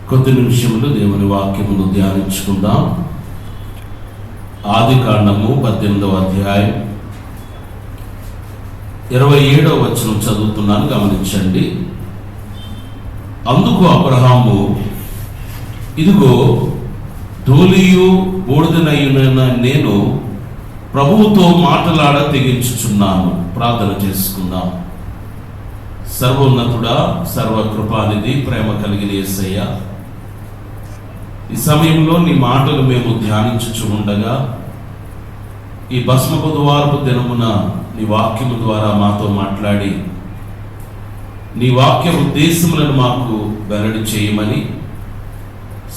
కొద్ది నిమిషములు దేవుని వాక్యమును ధ్యానించుకుందాం. ఆదికాండము 18వ అధ్యాయం 27వ వచనం చదువుతున్నాను, గమనించండి. అందుకు అబ్రహాము, ఇదిగో ధూళియు బూడిదనయునైన నేను ప్రభువుతో మాటలాడ తెగించుచున్నాను. ప్రార్థన చేసుకుందాం. సర్వోన్నతుడా, సర్వకృపానిధి, ప్రేమ కలిగిన యేసయ్య, ఈ సమయంలో నీ మాటలు మేము ధ్యానించుచు ఉండగా ఈ భస్మ బుధవారపు దినమున నీ వాక్యము ద్వారా మాతో మాట్లాడి నీ వాక్య ఉద్దేశములను మాకు వెల్లడి చేయమని,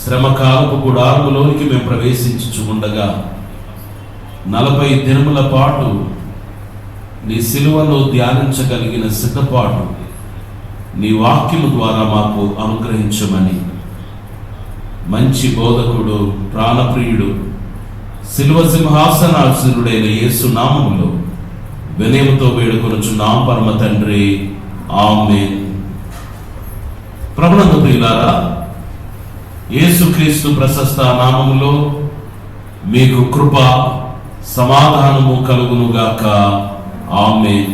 శ్రమకాలపు గుడారములోనికి మేము ప్రవేశించుచు ఉండగా 40 దినముల పాటు నీ సిలువను ధ్యానించగలిగిన సిద్ధపాటు నీ వాక్యము ద్వారా మాకు అనుగ్రహించమని, మంచి బోధకుడు, ప్రాణప్రియుడు, సిలువ సింహాసనాసీనుడైన యేసు నామములో వినయముతో వేడుకొనుచున్నాం పరమ తండ్రి, ఆమేన్. ప్రభునందు ప్రియులారా, యేసుక్రీస్తు ప్రశస్త నామములో మీకు కృప సమాధానము కలుగునుగాక, ఆమేన్.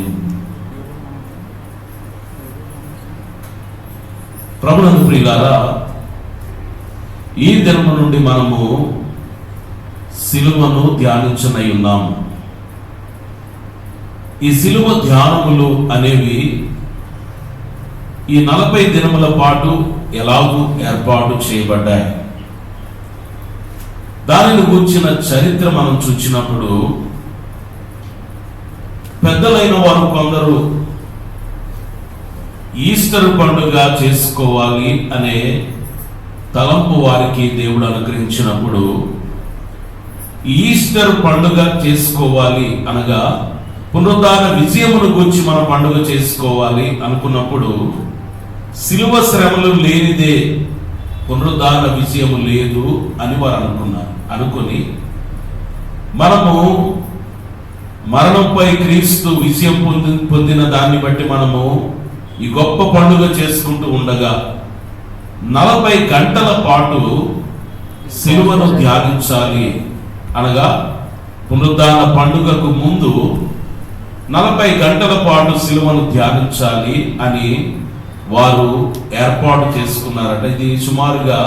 ప్రభునందు ప్రియులారా, ఈ దినము నుండి మనము సిలువను ధ్యానించనై ఉన్నాము. ఈ సిలువ ధ్యానములు అనేవి ఈ 40 దినముల పాటు ఎలాగూ ఏర్పాటు చేయబడ్డాయి. దానిని గురించిన చరిత్ర మనం చూచినప్పుడు పెద్దలైన వారు కొందరు ఈస్టర్ పండుగ చేసుకోవాలి అనే తలంపు వారికి దేవుడు అనుగ్రహించినప్పుడు, ఈస్టర్ పండుగ చేసుకోవాలి అనగా పునరుద్ధాన విజయమును గురించి మనం పండుగ చేసుకోవాలి అనుకున్నప్పుడు, సిలువ శ్రమలు లేనిదే పునరుద్ధాన విజయము లేదు అని వారు అనుకున్నారు. అనుకుని మనము మరణంపై క్రీస్తు విజయం పొందిన దాన్ని బట్టి మనము ఈ గొప్ప పండుగ చేసుకుంటూ ఉండగా 40 గంటల పాటు సిలువను ధ్యానించాలి అనగా పునరుద్ధాన పండుగకు ముందు 40 గంటల పాటు సిలువను ధ్యానించాలి అని వారు ఏర్పాటు చేసుకున్నారట. ఇది సుమారుగా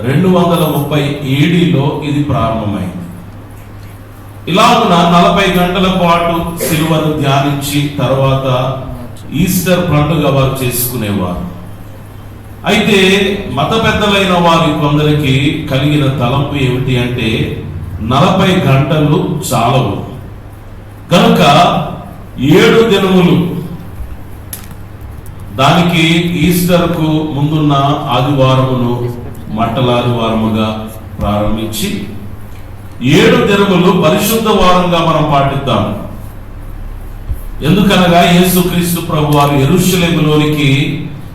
230 ఏడీలో ఇది ప్రారంభమైంది. ఇలాగున 40 గంటల పాటు సిలువను ధ్యానించి తర్వాత ఈస్టర్ పండుగ వారు చేసుకునేవారు. అయితే మత పెద్దలైన వారి కొందరికి కలిగిన తలంపు ఏమిటి అంటే 40 గంటలు చాలవు కనుక 7 దినములు, దానికి ఈస్టర్కు ముందున్న ఆదివారమును మట్టలాదివారముగా ప్రారంభించి 7 దినములు పరిశుద్ధ వారంగా మనం పాటిద్దాం. ఎందుకనగా యేసుక్రీస్తు ప్రభు వారు యెరూషలేములోనికి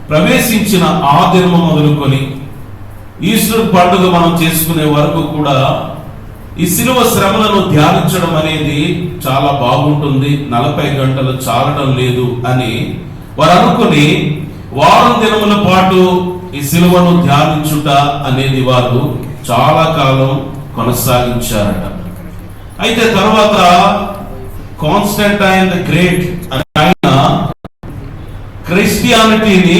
ప్రవేశించిన ఆ దినము మొదలుకొని ఈస్టర్ పండుగ మనం చేసుకునే వరకు కూడా ఈ సిలువ శ్రమలను ధ్యానించడం అనేది చాలా బాగుంటుంది, 40 గంటలు చాలడం లేదు అని వారు అనుకుని వారం దినముల పాటు ఈ సిలువను ధ్యానించుట అనేది వారు చాలా కాలం కొనసాగించారట. అయితే తర్వాత కాన్స్టంటైన్ ద గ్రేట్ అనే ఆయన క్రిస్టియానిటీని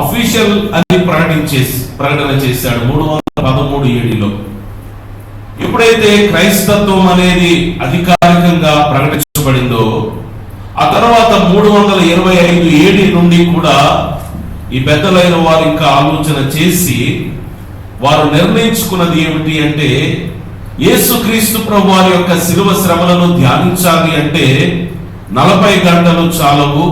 అఫీషియల్ అని ప్రకటన చేశాడు 313 ఏడీలో. ఎప్పుడైతే క్రైస్తత్వం అనేది అధికారికంగా ప్రకటించబడిందో ఆ తర్వాత 325 ఏడీ నుండి కూడా ఈ పెద్దలైన వారు ఇంకా ఆలోచన చేసి వారు నిర్ణయించుకున్నది ఏమిటి అంటే, యేసుక్రీస్తు ప్రభు వారి యొక్క శిలువ శ్రమలను ధ్యానించాలి అంటే 40 గంటలు చాలవు,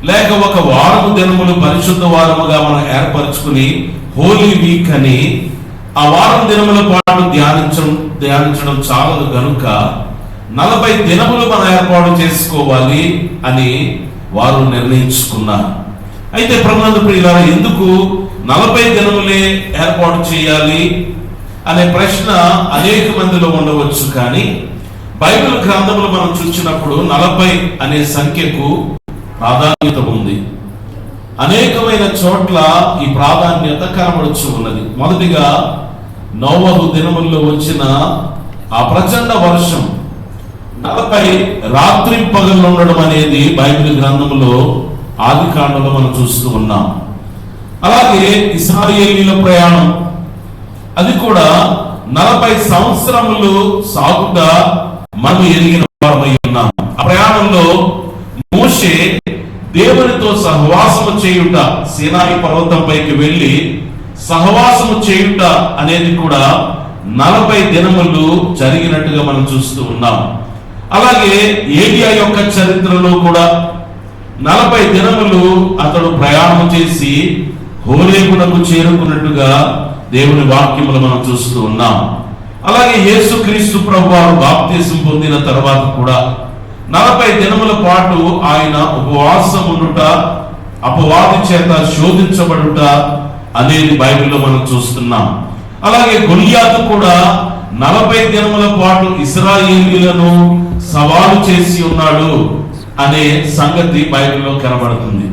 లేక ఒక వారము దినములు పరిశుద్ధ వారముగా మనం ఏర్పరచుకుని హోలీ వీక్ అని ఆ వారం దినముల పాటు ధ్యానించడం చాలదు గనుక 40 దినములు మనం ఏర్పాటు చేసుకోవాలి అని వారు నిర్ణయించుకున్నారు. అయితే ప్రభునందు ప్రియులారా, ఎందుకు 40 దినములే ఏర్పాటు చేయాలి అనే ప్రశ్న అనేక మందిలో ఉండవచ్చు. కానీ బైబిల్ గ్రంథములు మనం చూసినప్పుడు 40 అనే సంఖ్యకు ప్రాధాన్యత ఉంది. అనేకమైన చోట్ల ఈ ప్రాధాన్యత కనబడుచు ఉన్నది. మొదటిగా నోవహు దినముల్లో వచ్చిన ఆ ప్రచండ వర్షం 40 రాత్రి పగళ్ళు ఉండడం అనేది బైబిల్ గ్రంథంలో ఆది కాండంలో మనం చూస్తూ ఉన్నాం. అలాగే ఇశ్రాయేలీయుల ప్రయాణం, అది కూడా 40 సంవత్సరములు సాగుట మనం ఎరిగిన వారమై ఉన్నాం. ఆ ప్రయాణంలో మోషే దేవునితో సహవాసము చేయుట, సీనాయి పర్వతంపైకి వెళ్ళి సహవాసము చేయుట అనేది కూడా 40 దినములు జరిగినట్టుగా మనం చూస్తూ ఉన్నాం. అలాగే ఏలియా యొక్క చరిత్రలో కూడా 40 దినములు అతడు ప్రయాణం చేసి హోరేబునకు చేరుకున్నట్టుగా దేవుని వాక్యములు మనం చూస్తూ ఉన్నాం. అలాగే యేసుక్రీస్తు ప్రభువారు బాప్తిసం పొందిన తర్వాత కూడా 40 దినముల పాటు ఆయన ఉపవాసం ఉండుట, అపవాది చేత శోధించబడుట అనేది బైబిల్లో మనం చూస్తున్నాం. అలాగే గొలియాతు కూడా 40 దినముల పాటు ఇశ్రాయేలీయులను సవాలు చేసి ఉన్నాడు అనే సంగతి బైబిల్లో కనబడుతుంది.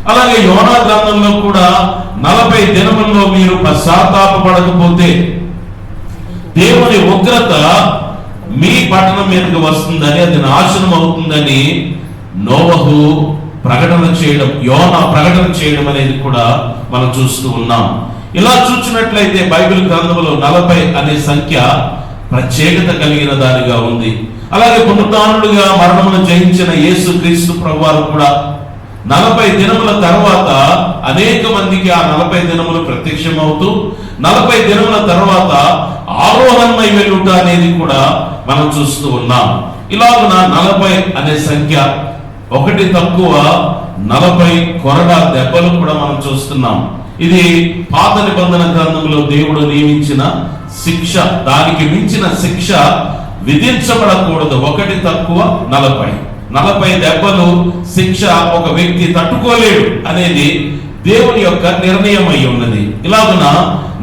అలాగే యోనా గ్రంథంలో కూడా 40 దినముల్లో మీరు పశ్చాత్తాపపడకపోతే దేవుని ఉగ్రత మీ పట్టణం మీదకి వస్తుందని, అది నాశనం అవుతుందని నోవహు ప్రకటన చేయడం, యోనా ప్రకటన చేయడం అనేది కూడా మనం చూస్తూ ఉన్నాం. ఇలా చూసినట్లయితే బైబిల్ గ్రంథంలో 40 అనే సంఖ్య ప్రత్యేకత కలిగిన దానిగా ఉంది. అలాగే పునరుద్ధానుడుగా మరణమును జయించిన యేసుక్రీస్తు ప్రభువారు కూడా 40 దినముల తర్వాత అనేక మందికి ఆ 40 దినములు ప్రత్యక్షమవుతూ 40 దినముల తర్వాత ఆరోహణమై వెళ్ళుట అనేది కూడా మనం చూస్తూ ఉన్నాం. ఇలాగున 40 అనే సంఖ్య, ఒకటి తక్కువ 40 కొరడా దెబ్బలు కూడా మనం చూస్తున్నాం. ఇది పాత నిబంధన గ్రంథంలో దేవుడు నియమించిన శిక్ష. దానికి మించిన శిక్ష విధించబడకూడదు. ఒకటి తక్కువ 40 దెబ్బలు శిక్ష ఒక వ్యక్తి తట్టుకోలేడు అనేది దేవుని యొక్క నిర్ణయం అయి ఉన్నది. ఇలాగున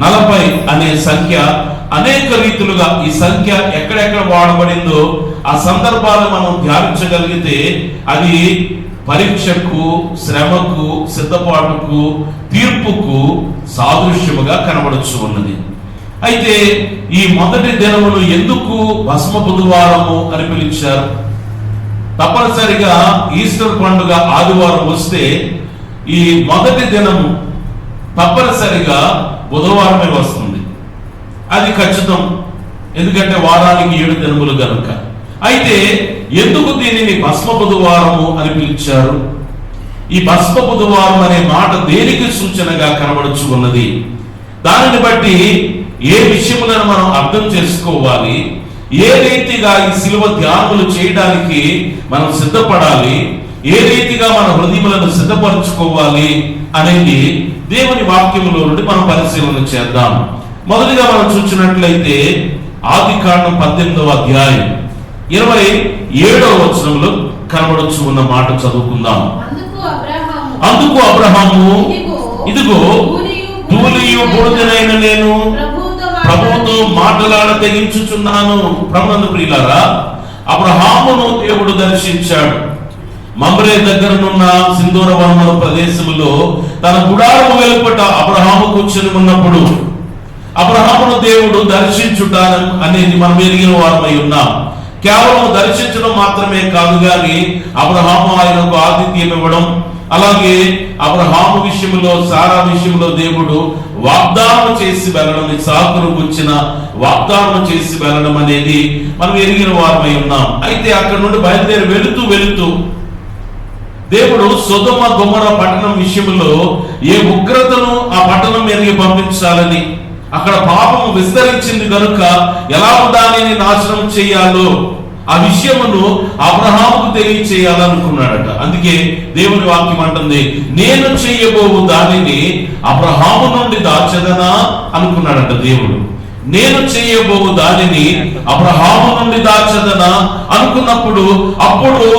40 అనే సంఖ్య అనేక రీతులుగా, ఈ సంఖ్య ఎక్కడెక్కడ వాడబడిందో ఆ సందర్భాలు మనం ధ్యానించగలిగితే అది పరీక్షకు, శ్రమకు, సిద్ధపాటుకు, తీర్పుకు సాదృశ్యముగా కనబడుచు ఉన్నది. అయితే ఈ మొదటి దినమును ఎందుకు భస్మ బుధవారము అని పిలిచారు? తప్పనిసరిగా ఈస్టర్ పండుగ ఆదివారం వస్తే ఈ మొదటి దినము తప్పనిసరిగా బుధవారమే వస్తుంది. అది ఖచ్చితం, ఎందుకంటే వారానికి 7 దినములు గనుక. అయితే ఎందుకు దీనిని భస్మ బుధవారము అని పిలిచారు? ఈ భస్మ బుధవారం అనే మాట దేనికి సూచనగా కనబడుచు ఉన్నది? దానిని బట్టి ఏ విషయములను మనం అర్థం చేసుకోవాలి, ఏ రీతిగా ఈ శిలువ ధ్యానములు చేయడానికి మనం సిద్ధపడాలి, ఏ రీతిగా మన హృదయములను సిద్ధపరచుకోవాలి అనేది దేవుని వాక్యములో నుండి మనం పరిశీలన చేద్దాం. మొదటిగా మనం చూసినట్లయితే ఆది కాండం 18వ అధ్యాయం 27వ వచనంలో కనబడుచు ఉన్న మాట చదువుకుందాం. అందుకు అబ్రహాము, ఇదిగో ధూళియు బూడిదనైన నేను ప్రభువుతో మాటలాడ తెగించుచున్నాను. ప్రభునందు ప్రియులారా, అబ్రహామును దేవుడు దర్శించాడు. మమ్రే దగ్గరనున్న సింధూర వనముల ప్రదేశములో తన గుడారము వెలుపట అబ్రహాము కూర్చొని ఉన్నప్పుడు అబ్రహామును దేవుడు దర్శించుట అనేది మనం ఎరిగిన వారమై ఉన్నాం. కేవలం దర్శించడం మాత్రమే కాదు గాని అబ్రహాము ఆయనకు ఆతిథ్యం ఇవ్వడం, అలాగే అబ్రహాము విషయంలో, సారా విషయంలో దేవుడు వాగ్దానం చేసి వెళ్ళడం, ఇస్సాకును గుర్చిన వాగ్దానం చేసి వెళ్ళడం అనేది మనం ఎరిగిన వారమై ఉన్నాం. అయితే అక్కడ నుండి బయలుదేరి వెళుతూ దేవుడు సొదొమ గొమొర పట్టణం విషయంలో ఏ ఉగ్రతను ఆ పట్టణం మీదకి పంపించాలని, అక్కడ పాపము విస్తరించింది కనుక ఎలా దానిని నాశనం చేయాలో ఆ విషయమును అబ్రహాముకు తెలియచేయాలనుకున్నాడట. అందుకే దేవుని వాక్యం అంటుంది, నేను చేయబోవు దానిని అబ్రహాము నుండి దాచదనా అనుకున్నాడట దేవుడు. నేను చేయబోవు దానిని అబ్రహాము నుండి దాచదనా అనుకున్నప్పుడు అప్పుడు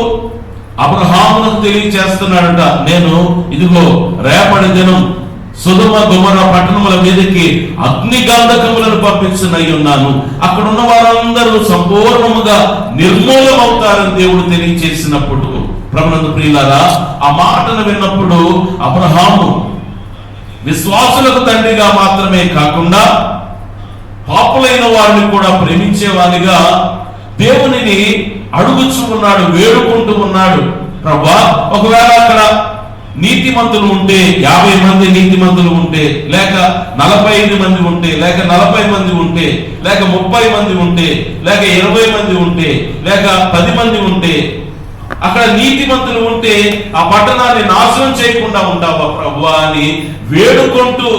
అబ్రహామునకు తెలియచేస్తున్నాడట, నేను ఇదిగో రేపటి దినం సొదొమ గొమొర్రా పట్టణముల మీదకి అగ్ని గంధకములను పంపించనై ఉన్నాను, అక్కడ ఉన్న వారందరూ సంపూర్ణముగా నిర్మూలమవుతారని దేవుడు తెలియజేసినప్పుడు, ప్రభునందు ప్రియులారా, ఆ మాటను విన్నప్పుడు అబ్రహాము విశ్వాసులకు తండ్రిగా మాత్రమే కాకుండా పాపులైన వారిని కూడా ప్రేమించేవాడిగా దేవునిని అడుగుచూ ఉన్నాడు, వేడుకుంటూ ఉన్నాడు. ప్రభువా, ఒకవేళ అక్కడ నీతిమంతులు ఉంటే 50 మంది నీతిమంతులు ఉంటే, లేక 45 మంది ఉంటే, లేక 40 మంది ఉంటే, లేక 30 మంది ఉంటే, లేక 20 మంది ఉంటే, లేక 10 మంది ఉంటే, అక్కడ నీతిమంతులు ఉంటే ఆ పట్టణాన్ని నాశనం చేయకుండా ఉంటావా ప్రభువా అని వేడుకుంటూ,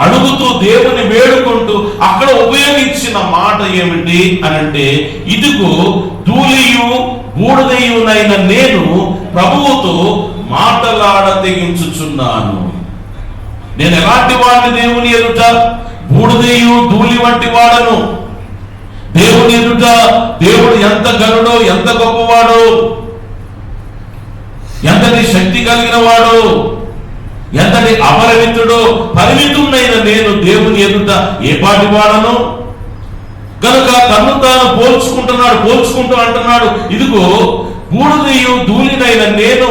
అడుగుతూ, దేవుని వేడుకుంటూ అక్కడ ఉపయోగించిన మాట ఏమిటి అనంటే, ఇదిగో ధూళియు బూడిదయునైన నేను ప్రభువుతో మాటలాడ తెగించుచున్నాను. నేను ఎలాంటి వాడిని దేవుని ఎదుట? బూడిదయు ధూళి వంటి వాడను. దేవుని ఎదుట దేవుడు ఎంత గనుడో, ఎంత గొప్పవాడో, ఎంతటి శక్తి కలిగిన వాడో, ఎంతటి అపరిమితుడో, పరిమితుడైన నేను దేవుని ఎదుట ఏ పాటి వాడను? కనుక తను తాను పోల్చుకుంటూ అంటున్నాడు, ఇదిగో బూడిదయు ధూళినైన నేను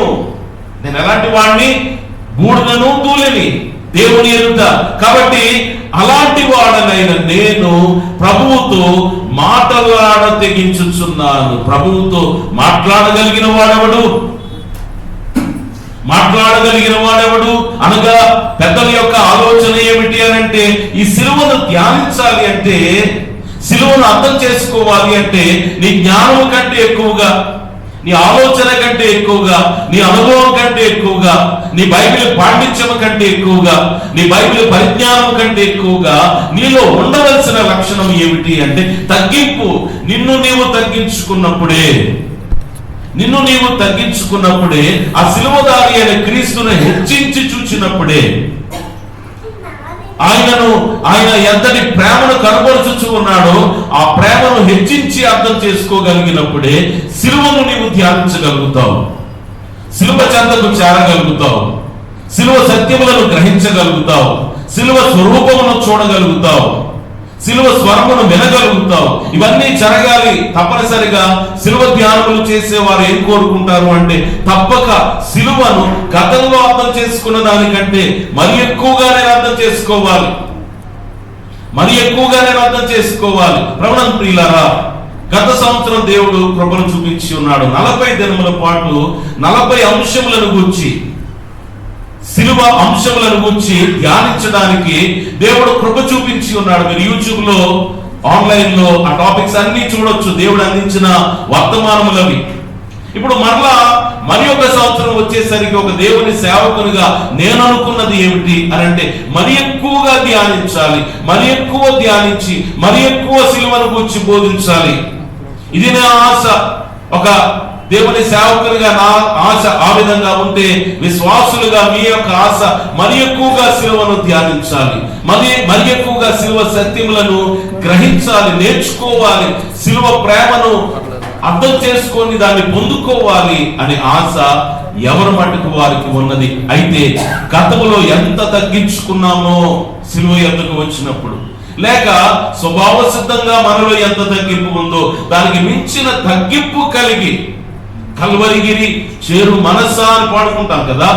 ఎలాంటి వాడిని? బూడిదను ధూళిని దేవుని ఎదుట. కాబట్టి అలాంటి వాడనైన నేను ప్రభువుతో మాటలాడ తెగించుచున్నాను. ప్రభువుతో మాట్లాడగలిగిన వాడెవడు అనగా పెద్దల యొక్క ఆలోచన ఏమిటి అనంటే, ఈ సిలువను ధ్యానించాలి అంటే, సిలువను అర్థం చేసుకోవాలి అంటే, నీ జ్ఞానం కంటే ఎక్కువగా, నీ ఆలోచన కంటే ఎక్కువగా, నీ అనుభవం కంటే ఎక్కువగా, నీ బైబిల్ పాండిత్యం కంటే ఎక్కువగా, నీ బైబిల్ పరిజ్ఞానం కంటే ఎక్కువగా నీలో ఉండవలసిన లక్షణం ఏమిటి అంటే తగ్గింపు. నిన్ను నీవు తగ్గించుకున్నప్పుడే ఆ సిలువదారి అయిన క్రీస్తును హెచ్చించి చూచినప్పుడే, ఆయన ఎంతటి ప్రేమను కనబరుచుచూ ఉన్నాడో ఆ ప్రేమను హెచ్చించి అర్థం చేసుకోగలిగినప్పుడే సిలువను నీవు ధ్యానించగలుగుతావు, సిలువ చెంతకు చేరగలుగుతావు, సిలువ సత్యములను గ్రహించగలుగుతావు, సిలువ స్వరూపమును చూడగలుగుతావు, సిలువ స్వరమును వినగలుగుతావు. ఇవన్నీ జరగాలి. తప్పనిసరిగా సిలువ ధ్యానములు చేసేవారు ఏం కోరుకుంటారు అంటే, తప్పక సిలువను గతంలో అర్థం చేసుకున్న దానికంటే మరి ఎక్కువగా నేను అర్థం చేసుకోవాలి. ప్రభువునందు ప్రియులారా, గత సంవత్సరం దేవుడు కృపను చూపించి ఉన్నాడు. 40 దినముల పాటు 40 అంశములను గూర్చి, సిలువ అంశములను గురించి ధ్యానించడానికి దేవుడు కృప చూపించి ఉన్నాడు. మీరు యూట్యూబ్ లో, ఆన్లైన్ లో ఆ టాపిక్స్ అన్ని చూడొచ్చు, దేవుడు అందించిన వర్తమానములవి. ఇప్పుడు మరి ఒక సంవత్సరం వచ్చేసరికి ఒక దేవుని సేవకునిగా నేను అనుకున్నది ఏమిటి అనంటే, మరి ఎక్కువగా ధ్యానించాలి, మరి ఎక్కువ ధ్యానించి మరి ఎక్కువ సిలువను గురించి బోధించాలి. ఇది నా ఆశ. ఒక దేవుని సేవకునిగా నా ఆశ ఆ విధంగా ఉంటే, విశ్వాసులుగా మీ యొక్క ఆశ మరి ఎక్కువగా సిలువను ధ్యానించాలి, మరి ఎక్కువగా సిలువ సత్యములను గ్రహించాలి, నేర్చుకోవాలి, సిలువ ప్రేమను అర్థం చేసుకొని దాన్ని పొందుకోవాలి అనే ఆశ ఎవరి మట్టుకు వారికి ఉన్నది. అయితే గతములో ఎంత తగ్గించుకున్నామో సిలువ ఎద్దకు వచ్చినప్పుడు, లేక స్వభావ సిద్ధంగా మనలో ఎంత తగ్గింపు ఉందో దానికి మించిన తగ్గింపు కలిగి కల్వరిగిరి చేరు మనస్సా అని పాడుకుంటాం కదా.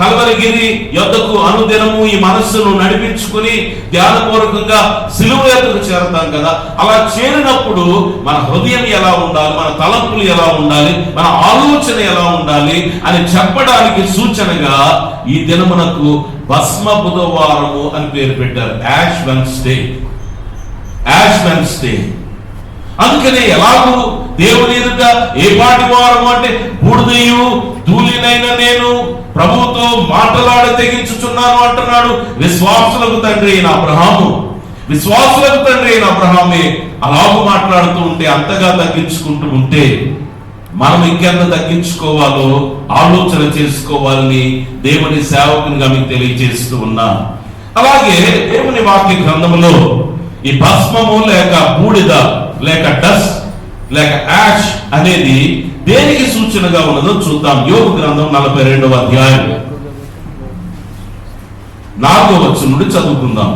కల్వరిగిరి యొద్దకు అనుదినము ఈ మనస్సును నడిపించుకుని ధ్యానపూర్వకంగా సిలువ యొద్దకు చేరతాం కదా. అలా చేరినప్పుడు మన హృదయం ఎలా ఉండాలి, మన తలంపులు ఎలా ఉండాలి, మన ఆలోచన ఎలా ఉండాలి అని చెప్పడానికి సూచనగా ఈ దినమునకు భస్మ బుధవారము అని పేరు పెట్టారు. Ash Wednesday. అందుకనే ఎలాగూ దేవుని ఎదుట ఏ పాటి వారము అంటే, బూడిదయు ధూళినైన నేను ప్రభువుతో మాటలాడ తెగించుచున్నాను అంటున్నాడు. విశ్వాసులకు తండ్రి అయిన అబ్రహామే అలాగూ మాట్లాడుతూ ఉంటే, అంతగా తగ్గించుకుంటూ ఉంటే మనం ఇంకెంత తగ్గించుకోవాలో ఆలోచన చేసుకోవాలని దేవుని సేవకునిగా మీకు తెలియజేస్తూ ఉన్నా. అలాగే దేవుని వాక్య గ్రంథములో ఈ భస్మము లేక బూడిద లేక డస్ట్ లేక యాష్ అనేది దేనికి సూచనగా ఉన్నదో చూద్దాం. యోబు గ్రంథం 42వ అధ్యాయం 4వ వచనం నుండి చదువుకుందాం.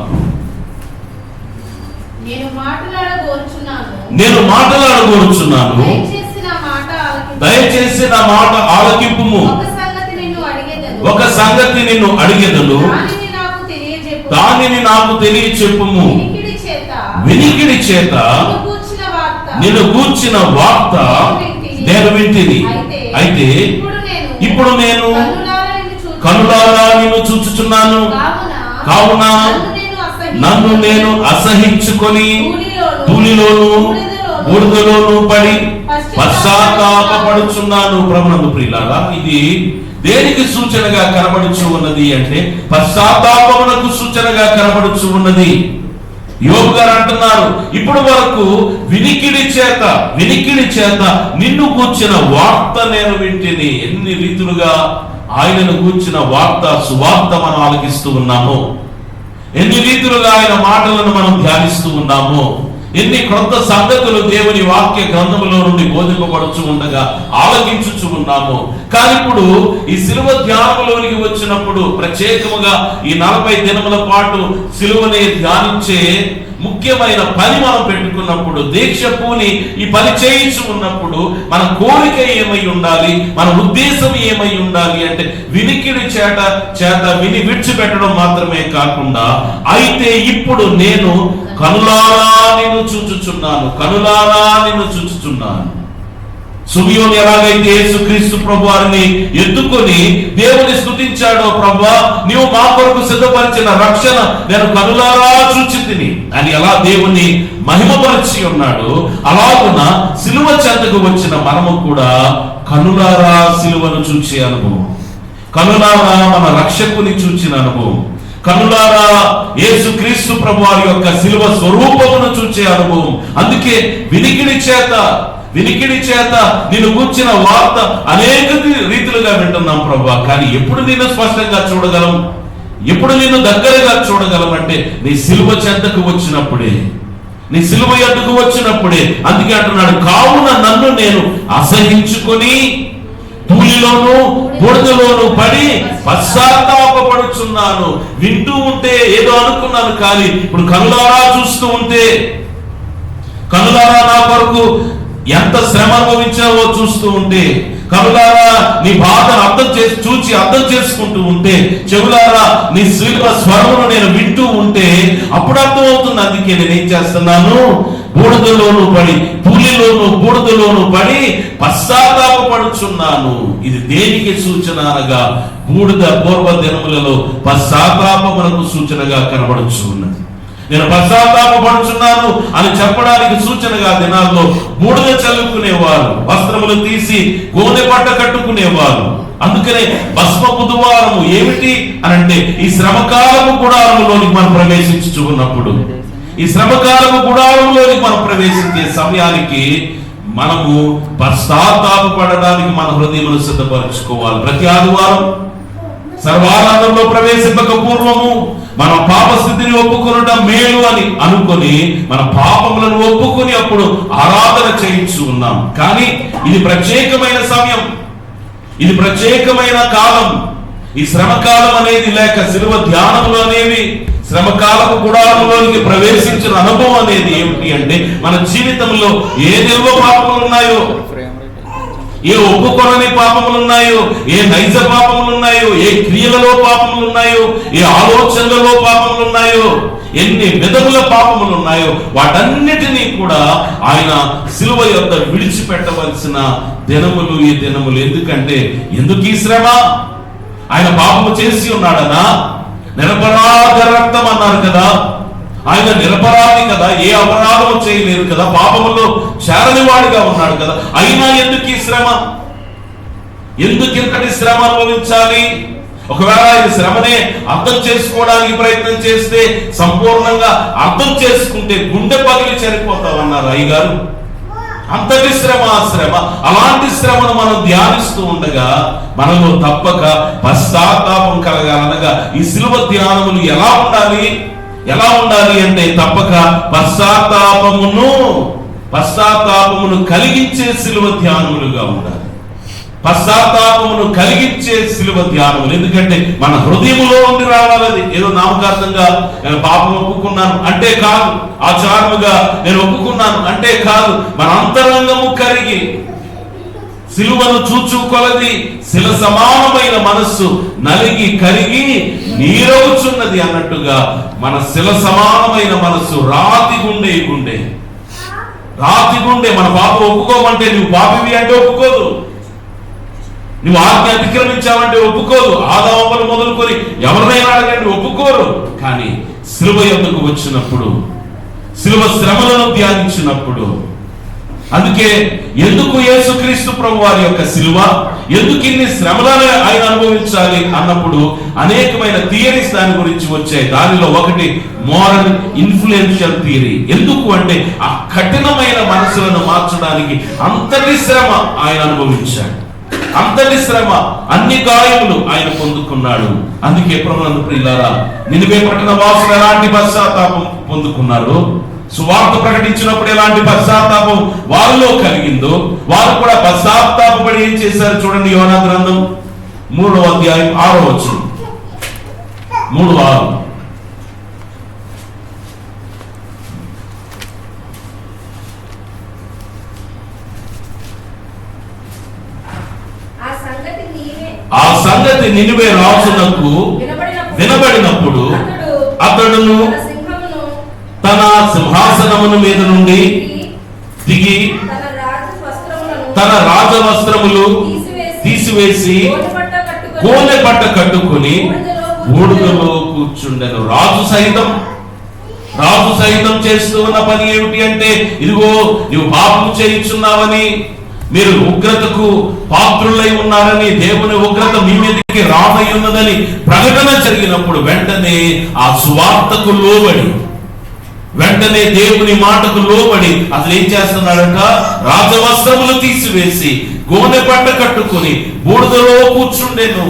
నేను మాట్లాడగోరుచున్నాను, దయచేసి నా మాట ఆలకింపుము. ఒక సంగతి నిన్ను అడిగెదను, దానిని నాకు తెలియచెప్పుము. వినికిడి చేత నిన్ను గూర్చిన వార్త నేను వింటిని. అయితే ఇప్పుడు నేను కనులారా నిన్ను చూచుచున్నాను. కావున నన్ను నేను అసహించుకొని ధూళిలోను బూడిదలోను పడి పశ్చాత్తాపపడుచున్నాను. ప్రభునందు ప్రియులారా, ఇది దేనికి సూచనగా కనబడుచు ఉన్నది అంటే పశ్చాత్తాపమునకు సూచనగా కనబడుచు ఉన్నది. యోబు గారు అంటున్నారు, ఇప్పుడు వరకు వినికిడి చేత నిన్ను గూర్చిన వార్త నేను వింటిని. ఎన్ని రీతులుగా ఆయనను గూర్చిన వార్త, సువార్త మనం ఆలకిస్తూ ఉన్నాము. ఎన్ని రీతులుగా ఆయన మాటలను మనం ధ్యానిస్తూ ఉన్నాము. ఎన్ని క్రొత్త సంగతులు దేవుని వాక్య గ్రంథములో నుండి బోధింపబడుచు ఉండగా ఆలకించుచు ఉన్నాము. కానీ ఇప్పుడు ఈ సిలువ ధ్యానములోనికి వచ్చినప్పుడు ప్రత్యేకముగా ఈ 40 దినముల పాటు సిలువనే ధ్యానించే ముఖ్యమైన పని మనం పెట్టుకున్నప్పుడు, దీక్ష పూని ఈ పని చేయించు ఉన్నప్పుడు మన కోరిక ఏమై ఉండాలి, మన ఉద్దేశం ఏమై ఉండాలి అంటే వినికిడి చేత విని విడిచిపెట్టడం మాత్రమే కాకుండా, అయితే ఇప్పుడు నేను కనులారా నిన్ను చూచుచున్నాను. సుమియోను ఎలాగైతే యేసుక్రీస్తు ప్రభు వారిని ఎత్తుకొని దేవుని స్తుతించాడో, ప్రభువా నీవు మా కొరకు సిద్ధపరిచిన రక్షణ నేను కనులారా చూచితిని అని ఎలా దేవుని మహిమపరిచి ఉన్నాడు, అలాగున సిలువ చెంతకు వచ్చిన మనము కూడా కనులారా సిలువను చూచే అనుభవం, కనులారా మన రక్షకుని చూచిన అనుభవం, కనులారా యేసుక్రీస్తు ప్రభు వారి యొక్క సిలువ స్వరూపమును చూచే అనుభవం. అందుకే వినికిడి చేత నిన్ను గూర్చిన వార్త అనేక రీతిలుగా వింటున్నాం ప్రభువా. కానీ ఎప్పుడు నిన్ను స్పష్టంగా చూడగలం, ఎప్పుడు నిన్ను దగ్గరగా చూడగలం అంటే నీ సిలువ చెంతకు వచ్చినప్పుడే, నీ సిలువ ఎద్దుకు వచ్చినప్పుడే. అందుకే అంటున్నాడు, కావున నన్ను నేను అసహించుకొని ధూళిలోను బూడిదలోను పడి పశ్చాత్తాపపడుచున్నాను. వింటూ ఉంటే ఏదో అనుకున్నాను, కానీ ఇప్పుడు కనులారా చూస్తూ ఉంటే, కనులారా నా కొరకు ఎంత శ్రమ అనుభవించావో చూస్తూ ఉంటే, కనులారా నీ బాధను అర్థం చేసుకుంటూ ఉంటే, చెవులారా నీ సిలువ స్వరమును నేను వింటూ ఉంటే అప్పుడు అర్థం అవుతుంది. అందుకే నేను ఏం చేస్తున్నాను, బూడిదలోను పడి బూడిదలోను పడి పశ్చాత్తాపపడుచున్నాను. ఇది దేనికి సూచన అనగా బూడిద పూర్వ దినములలో పశ్చాత్తాపమునకు సూచనగా కనబడుచు ఉన్నది. నేను పశ్చాత్తాపపడుచున్నాను అని చెప్పడానికి సూచనగా దినాల్లో బూడిద చల్లుకునేవారు, వస్త్రములు తీసి గోనె పట్ట కట్టుకునేవారు. అందుకనే భస్మ బుధవారము ఏమిటి అనంటే ఈ శ్రమకాలపు గుడారములోనికి మనం ప్రవేశించు ఉన్నప్పుడు, ఈ శ్రమకాలపు గుడారంలోనికి మనం ప్రవేశించే సమయానికి మనము పశ్చాత్తాపపడడానికి మన హృదయమును సిద్ధపరచుకోవాలి. ప్రతి ఆదివారం సర్వానందంలో ప్రవేశింపక పూర్వము మన పాప స్థితిని ఒప్పుకొనడం మేలు అని అనుకొని మన పాపములను ఒప్పుకొని అప్పుడు ఆరాధన చేయించు ఉన్నాం. కానీ ఇది ప్రత్యేకమైన సమయం, ఇది ప్రత్యేకమైన కాలం. ఈ శ్రమకాలం అనేది లేక సిలువ ధ్యానములు అనేవి శ్రమకాలపు గుడారంలోనికి ప్రవేశించిన అనుభవం అనేది ఏమిటి అంటే మన జీవితంలో ఏ నిల్వ పాపములు ఉన్నాయో, ఏ ఒప్పుకొనని పాపములు ఉన్నాయో, ఏ నైజ పాపములు ఉన్నాయో, ఏ క్రియలలో పాపములు ఉన్నాయో, ఏ ఆలోచనలలో పాపములు ఉన్నాయో, ఎన్ని విధముల పాపములు ఉన్నాయో వాటన్నిటినీ కూడా ఆయన సిలువ యొద్ద విడిచిపెట్టవలసిన దినములు ఈ దినములు. ఎందుకు ఈ శ్రమ? ఆయన పాపము చేసి ఉన్నాడనా? నిరపరాధ రక్తం అన్నారు కదా, ఆయన నిరపరాధి కదా, ఏ అపరాధము చేయలేదు కదా, పాపములో చేరని వాడిగా ఉన్నాడు కదా. అయినా ఎందుకు ఈ శ్రమ? ఎందుకు ఇంతటి శ్రమ అనుభవించాలి? ఒకవేళ ఈ శ్రమనే అర్థం చేసుకోవడానికి ప్రయత్నం చేస్తే, సంపూర్ణంగా అర్థం చేసుకుంటే గుండె పగిలి చనిపోతామన్నారు అయ్యగారు. అంతటి శ్రమ అలాంటి శ్రమను మనం ధ్యానిస్తూ ఉండగా మనలో తప్పక పశ్చాత్తాపం కలగాలనగా ఈ సిలువ ధ్యానములు ఎలా ఉండాలి అంటే తప్పక పశ్చాత్తాపమును కలిగించే సిలువ ధ్యానములుగా ఉండాలి. పశ్చాత్తాపమును కలిగించే శిలువ ధ్యానములు. ఎందుకంటే మన హృదయములో ఉండి రావాలని. ఏదో నామకార్థంగా నేను పాపం ఒప్పుకున్నాను అంటే కాదు, ఆచారముగా నేను ఒప్పుకున్నాను అంటే కాదు, మన అంతరంగము కరిగి సిలువను చూచు కొలది శిల సమానమైన మనస్సు నలిగి కరిగి నీరవుచున్నది అన్నట్టుగా మన శిల సమానమైన మనస్సు రాతి గుండె మన పాపం ఒప్పుకోమంటే నువ్వు పాపివి అంటే ఒప్పుకోదు, నువ్వు ఆజ్ఞ అతిక్రమించావంటే ఒప్పుకోదు. ఆదాములు మొదలుకొని ఎవరినైనా అడగండి ఒప్పుకోరు. కానీ శిలువ యొద్దకు వచ్చినప్పుడు, శిలువ శ్రమలను ధ్యానించినప్పుడు, అందుకే ఎందుకు యేసుక్రీస్తు ప్రభు వారి యొక్క శిలువ, ఎందుకు ఇన్ని శ్రమలను ఆయన అనుభవించాలి అన్నప్పుడు అనేకమైన థియరీస్ దాని గురించి వచ్చాయి. దానిలో ఒకటి మోరల్ ఇన్ఫ్లుయెన్షియల్ థియరీ. ఎందుకు అంటే ఆ కఠినమైన మనసులను మార్చడానికి అంతటి శ్రమ ఆయన అనుభవించాడు, అంతటి శ్రమ, అన్ని గాయములు ఆయన పొందుకున్నాడు. అందుకే ప్రభునందు ప్రియులారా, నినివే పట్టణ వాసులు ఎలాంటి పశ్చాత్తాపం పొందుకున్నారు, సువార్త ప్రకటించినప్పుడు ఎలాంటి పశ్చాత్తాపం వారిలో కలిగిందో, వారు కూడా పశ్చాత్తాపడి ఏం చేశారు చూడండి. యోనా గ్రంథం 3వ అధ్యాయం 6వ వచనం, 3:6. ఆ సంగతి నినివే రాజునకు వినబడినప్పుడు అతడును తన సింహాసనమును మీద నుండి దిగి తన రాజవస్త్రములు తీసివేసి గోనె పట్ట కట్టుకుని బూడిదలో కూర్చుండెను. రాజు సైతం చేస్తూ ఉన్న పని ఏమిటి అంటే, ఇదిగో నువ్వు పాపం చేయుచున్నావని, మీరు ఉగ్రతకు పాత్రులై ఉన్నారని, దేవుని ఉగ్రత మీ మీదకి రాబై ఉన్నదని ప్రకటన జరిగినప్పుడు వెంటనే ఆ సువార్తకు లోబడి, వెంటనే దేవుని మాటకు లోబడి అసలు ఏం చేస్తున్నాడంట, రాజవస్త్రములు తీసివేసి గోనె పట్ట కట్టుకుని బూడిదలో కూర్చుండెను.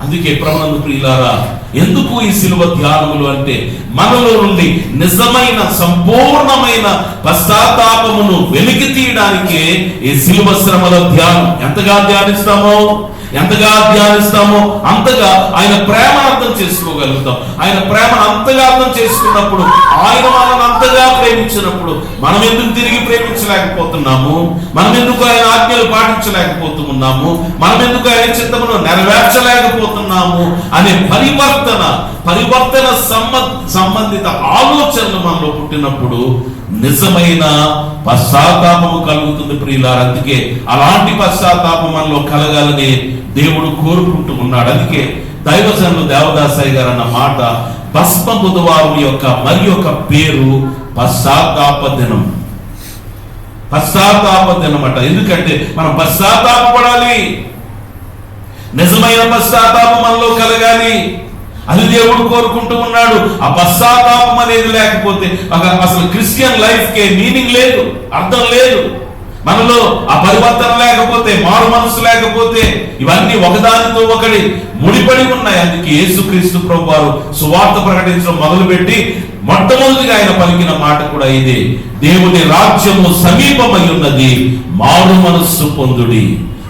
అందుకే ప్రభునందు ప్రియులారా, ఎందుకు ఈ శిలువ ధ్యానములు అంటే, మనలో నుండి నిజమైన సంపూర్ణమైన పశ్చాత్తాపమును వెలికి తీయడానికే ఈ శిలువ శ్రమల ధ్యానం. ఎంతగా ధ్యానిస్తామో అంతగా ఆయన ప్రేమను అర్థం చేసుకోగలుగుతాం. ఆయన ప్రేమను అంతగా అర్థం చేసుకున్నప్పుడు, ఆయన మనల్ని అంతగా ప్రేమించినప్పుడు మనం ఎందుకు తిరిగి ప్రేమించలేకపోతున్నాము, మనం ఎందుకు ఆయన ఆజ్ఞలు పాటించలేకపోతున్నాము, మనం ఎందుకు ఆయన చిత్తమును నెరవేర్చలేకపోతున్నాము అనే పరివర్తన సంబంధిత ఆలోచనలు మనలో పుట్టినప్పుడు నిజమైన పశ్చాత్తాపము కలుగుతుంది ప్రియులారా. అందుకే అలాంటి పశ్చాత్తాపం మనలో కలగాలని దేవుడు కోరుకుంటూ ఉన్నాడు. అందుకే దైవజనులు దేవదాసయ్య గారు అన్న మాట, భస్మ బుధవారం యొక్క మరి యొక్క పేరు పశ్చాత్తాప దినం. అట. ఎందుకంటే మనం పశ్చాత్తాపడాలి, నిజమైన పశ్చాత్తాపం మనలో కలగాలి. అది దేవుడు కోరుకుంటూ ఉన్నాడు. ఆ పశ్చాత్తాపం అనేది లేకపోతే అసలు క్రిస్టియన్ లైఫ్ కే మీనింగ్ లేదు, అర్థం లేదు. మనలో ఆ పరివర్తన లేకపోతే, మారు మనసు లేకపోతే, ఇవన్నీ ఒకదానితో ఒకటి ముడిపడి ఉన్నాయి. అందుకే యేసుక్రీస్తు ప్రభు వారు సువార్త ప్రకటించడం మొదలుపెట్టి మొట్టమొదటిగా ఆయన పలికిన మాట కూడా ఇదే, దేవుని రాజ్యము సమీపమై ఉన్నది, మారు మనస్సు పొందుడి.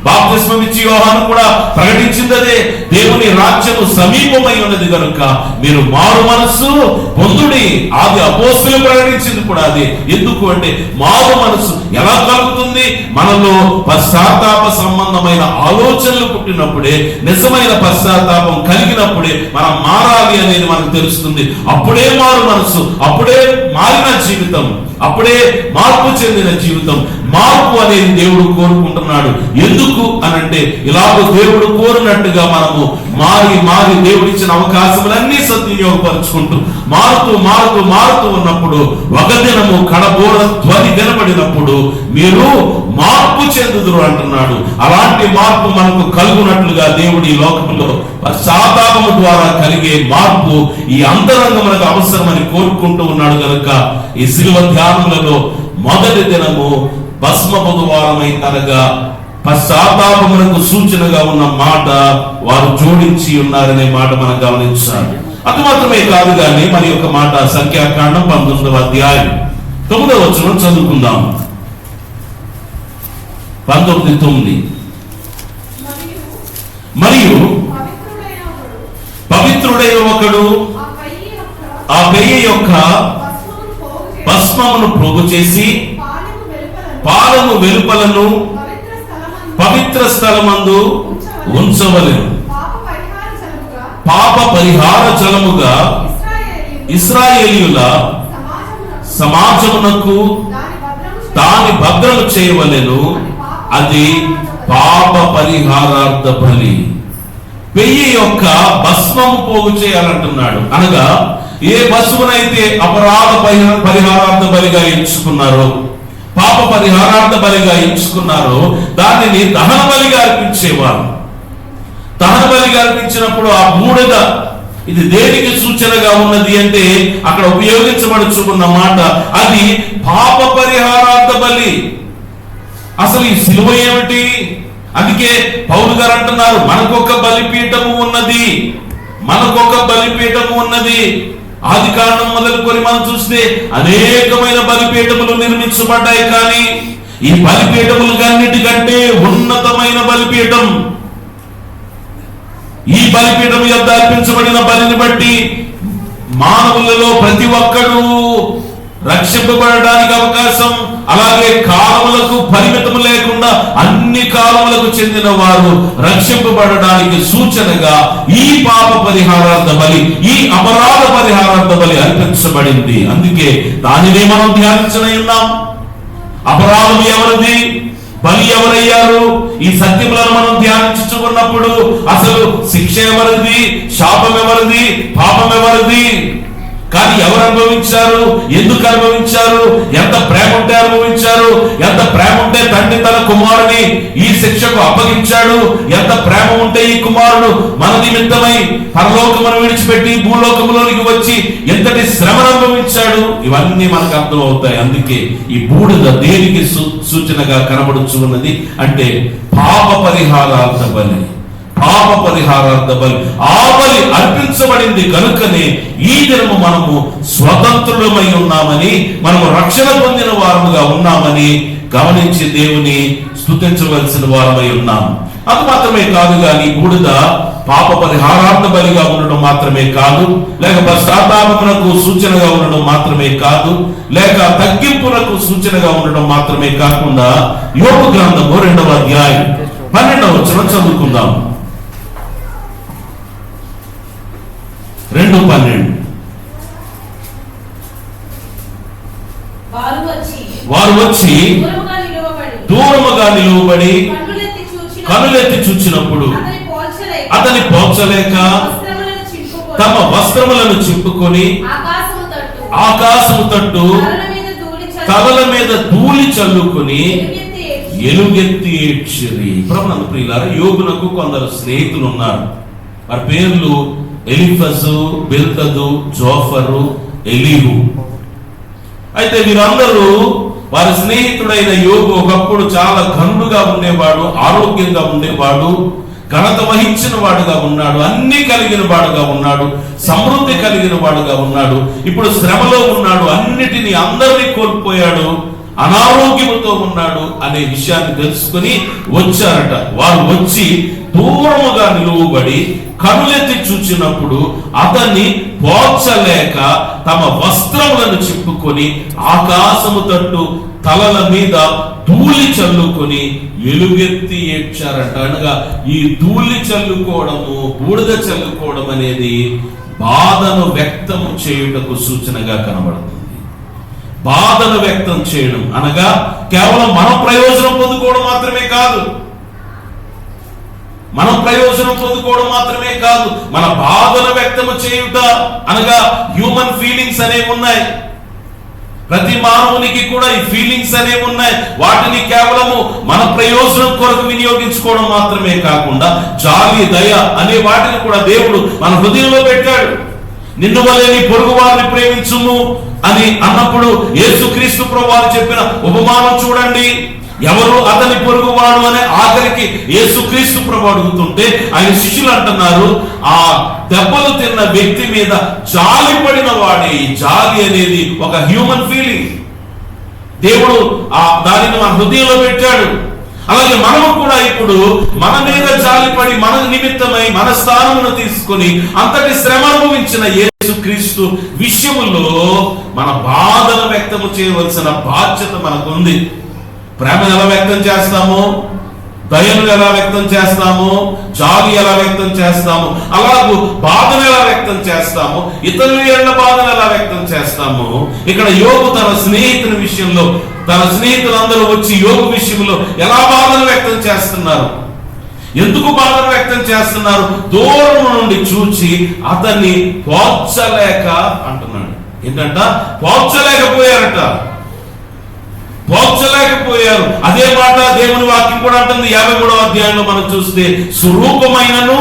బాప్తిస్మం ఇచ్చి యోహాను కూడా ప్రకటించిందే, దేవుని రాజ్యము సమీపమై ఉన్నది కనుక మీరు మారు మనస్సు పొందుడి. ఆది అపోస్తలులు ప్రకటించింది కూడా అదే. ఎందుకు అంటే మారు మనస్సు ఎలా కలుగుతుంది, మనలో పశ్చాత్తాప సంబంధమైన ఆలోచనలు పుట్టినప్పుడే, నిజమైన పశ్చాత్తాపం కలిగినప్పుడే మనం మారాలి అనేది మనకు తెలుస్తుంది. అప్పుడే మారు మనస్సు, అప్పుడే మారిన జీవితం, అప్పుడే మార్పు చెందిన జీవితం. మార్పు అనేది దేవుడు కోరుకుంటున్నాడు. ఎందుకు అనంటే, ఇలాగ దేవుడు కోరినట్టుగా మనము మారి దేవుడిచ్చిన అవకాశములన్నీ సద్వినియోగపరుచుకుంటూ మారుతూ ఉన్నప్పుడు, ఒక దినము కడబోర ధ్వని వినబడినప్పుడు మీరు మార్పు చెందుదురు అంటున్నాడు. అలాంటి మార్పు మనకు కలుగునట్లుగా దేవుడు ఈ లోకంలో పశ్చాత్తాపము ద్వారా కలిగే మార్పు ఈ అంతరంగమునకు అవసరమని కోరుకుంటూ ఉన్నాడు. కనుక ఈ శిలువ ధ్యానములలో మొదటి దినము భస్మ బుధవారమై అనగా పశ్చాత్తాపమునకు సూచనగా ఉన్న మాట వారు జోడించి ఉన్నారనే మాట మనం గమనించాలి. అది మాత్రమే కాదు కానీ మరి యొక్క మాట సంఖ్యాకాండం 19వ అధ్యాయం 9వ వచనం చదువుకుందాం. 19:9. మరియు పవిత్రుడైన ఒకడు ఆ పెయ్యి యొక్క భస్మమును పోగు చేసి పాలము వెలుపలను పవిత్ర స్థలమందు ఉంచవలెను. పాప పరిహార జలముగా ఇశ్రాయేలీయుల సమాజమునకు దాని భద్రము చేయవలెను. అది పాప పరిహారార్థ బలి. పెయ్యి యొక్క భస్మము పోగు చేయాలంటున్నాడు. అనగా ఏ పశువునైతే అపరాధ పరిహారార్థ బలిగా ఎంచుకున్నారో, పాప పరిహారార్థ బలిగా ఎంచుకున్నారో దానిని దహన బలిగా అర్పించేవారు. దహన బలిగా అర్పించినప్పుడు ఆ బూడిద ఇది దేనికి సూచనగా ఉన్నది అంటే అక్కడ ఉపయోగించబడుచుకున్న మాట అది పాప పరిహారార్థ బలి. అసలు ఈ సిలువ ఏమిటి? అందుకే పౌలు గారు అంటున్నారు, మనకొక బలిపీఠము ఉన్నది, మనకొక బలిపీఠము ఉన్నది. ఆది కాండం మొదలుకొని మనం చూస్తే అనేకమైన బలిపీఠములు నిర్మించబడ్డాయి. కానీ ఈ బలిపీఠములన్నిటికంటే ఉన్నతమైన బలిపీఠం, ఈ బలిపీఠం యొద్ద అర్పించబడిన బలిని బట్టి మానవులలో ప్రతి ఒక్కరూ రక్షింపబడడానికి అవకాశం, అలాగే కాలములకు పరిమితము లేకుండా అన్ని కాలములకు చెందిన వారు రక్షింపబడడానికి సూచనగా ఈ పాప పరిహారార్థ బలి, ఈ అపరాధ పరిహారార్థ బలి అర్పించబడింది. అందుకే దానినే మనం ధ్యానించనే ఉన్నాం. అపరాధం ఎవరిది, బలి ఎవరయ్యారు? ఈ సత్యములను మనం ధ్యానించుకున్నప్పుడు అసలు శిక్ష ఎవరిది, శాపం ఎవరిది, పాపం ఎవరిది? కానీ ఎవరు అనుభవించారు, ఎందుకు అనుభవించారు, ఎంత ప్రేమ ఉంటే అనుభవించారు, ఎంత ప్రేమ ఉంటే తండ్రి తన కుమారుని ఈ శిక్షకు అప్పగించాడు, ఎంత ప్రేమ ఉంటే ఈ కుమారుడు మన నిమిత్తమై పరలోకమును విడిచిపెట్టి భూలోకములోనికి వచ్చి ఎంతటి శ్రమను అనుభవించాడు, ఇవన్నీ మనకు అర్థం అవుతాయి. అందుకే ఈ బూడిద దేనికి సూచనగా కనబడుచున్నది అంటే పాప పరిహారార్థ బలి, పాప పరిహారార్థ బలి. ఆ బలి అర్పించబడింది కనుకనే ఈ దినము మనము స్వతంత్రులమై ఉన్నామని, మనము రక్షణ పొందిన వారముగా ఉన్నామని గమనించి దేవుని స్తుతించవలసిన వారమై ఉన్నాము. అది మాత్రమే కాదు కానీ బూడిద పాప పరిహారార్థ బలిగా ఉండడం మాత్రమే కాదు, లేక పశ్చాత్తాపమునకు సూచనగా ఉండడం మాత్రమే కాదు, లేక తగ్గింపునకు సూచనగా ఉండడం మాత్రమే కాకుండా యోబు గ్రంథము 2వ అధ్యాయం 12వ వచనం చదువుకుందాం. 2:12 వారు వచ్చి దూరముగా నిలువబడి కనులెత్తి చూచినప్పుడు అతని పోల్చలేక తమ వస్త్రములను చింపుకొని ఆకాశము తట్టు తలల మీద ధూళి చల్లుకొని ఎలుగెత్తి ఏడ్చిరి. ప్రభునందు ప్రియులారా, యోబునకు కొందరు స్నేహితులు ఉన్నారు. వారి పేర్లు ఎలిఫజు, బిల్దదు, జోఫరు, ఎలీహు. అయితే వీరందరూ వారి స్నేహితుడైన యోబు ఒకప్పుడు చాలా ఘనుడుగా ఉండేవాడు, ఆరోగ్యంగా ఉండేవాడు, ఘనత వహించిన వాడుగా ఉన్నాడు, అన్ని కలిగిన వాడుగా ఉన్నాడు, సమృద్ధి కలిగిన వాడుగా ఉన్నాడు. ఇప్పుడు శ్రమలో ఉన్నాడు, అన్నిటినీ అందరినీ కోల్పోయాడు, అనారోగ్యముతో ఉన్నాడు అనే విషయాన్ని తెలుసుకుని వచ్చారట. వారు వచ్చి దూరముగా నిలువబడి కనులెత్తి చూచినప్పుడు అతన్ని పోల్చలేక తమ వస్త్రములను చింపుకొని ఆకాశము తట్టు తలల మీద ధూళి చల్లుకొని ఎలుగెత్తి ఏడ్చారట. అనగా ఈ ధూళి చల్లుకోవడము, బూడిద చల్లుకోవడం అనేది బాధను వ్యక్తము చేయుటకు సూచనగా కనబడుతుంది. బాధను వ్యక్తం చేయడం అనగా కేవలం మనం ప్రయోజనం పొందుకోవడం మాత్రమే కాదు, మనం ప్రయోజనం పొందుకోవడం మాత్రమే కాదు, మన బాధను వ్యక్తము చేయుట అనగా హ్యూమన్ ఫీలింగ్స్ అనేవి ఉన్నాయి. ప్రతి మానవునికి కూడా ఈ ఫీలింగ్స్ అనేవి ఉన్నాయి. వాటిని కేవలము మన ప్రయోజనం కొరకు వినియోగించుకోవడం మాత్రమే కాకుండా జాలి, దయ అనే వాటిని కూడా దేవుడు మన హృదయంలో పెట్టాడు. నిన్ను వలె నీ పొరుగు వారిని ప్రేమించుము అని అన్నప్పుడు యేసుక్రీస్తు ప్రభువు చెప్పిన ఉపమానం చూడండి. ఎవరు అతని పొరుగువాడు అనే ఆఖరికి యేసుక్రీస్తు ప్రభువు అడుగుతుంటే ఆయన శిష్యులు అంటున్నారు, ఆ దెబ్బలు తిన్న వ్యక్తి మీద జాలి పడిన వాడే. ఈ జాలి అనేది ఒక హ్యూమన్ ఫీలింగ్. దేవుడు దానిని మన హృదయంలో పెట్టాడు. అలాగే మనము కూడా ఇప్పుడు మన మీద జాలిపడి మన నిమిత్తమై మన స్థానమును తీసుకొని అంతటి శ్రమ అనుభవించిన యేసుక్రీస్తు విషయములో మన బాధను వ్యక్తము చేయవలసిన బాధ్యత మనకుంది. ప్రేమను ఎలా వ్యక్తం చేస్తాము, దయను ఎలా వ్యక్తం చేస్తాము, జాలి ఎలా వ్యక్తం చేస్తాము, అలాగూ బాధను ఎలా వ్యక్తం చేస్తాము, ఇతరుల ఏళ్ల బాధను ఎలా వ్యక్తం చేస్తాము. ఇక్కడ యోబు తన స్నేహితుని విషయంలో, తన స్నేహితులందరూ వచ్చి యోబు విషయంలో ఎలా బాధను వ్యక్తం చేస్తున్నారు, ఎందుకు బాధను వ్యక్తం చేస్తున్నారు, దూరం నుండి చూచి అతన్ని పోల్చలేక అంటున్నాడు. ఏంటంట? పోల్చలేకపోయారట, పోల్చలేకపోయారు. అదే మాట దేవుని వాక్యం కూడా అంటుంది 53వ అధ్యాయంలో మనం చూస్తే, స్వరూపమైనను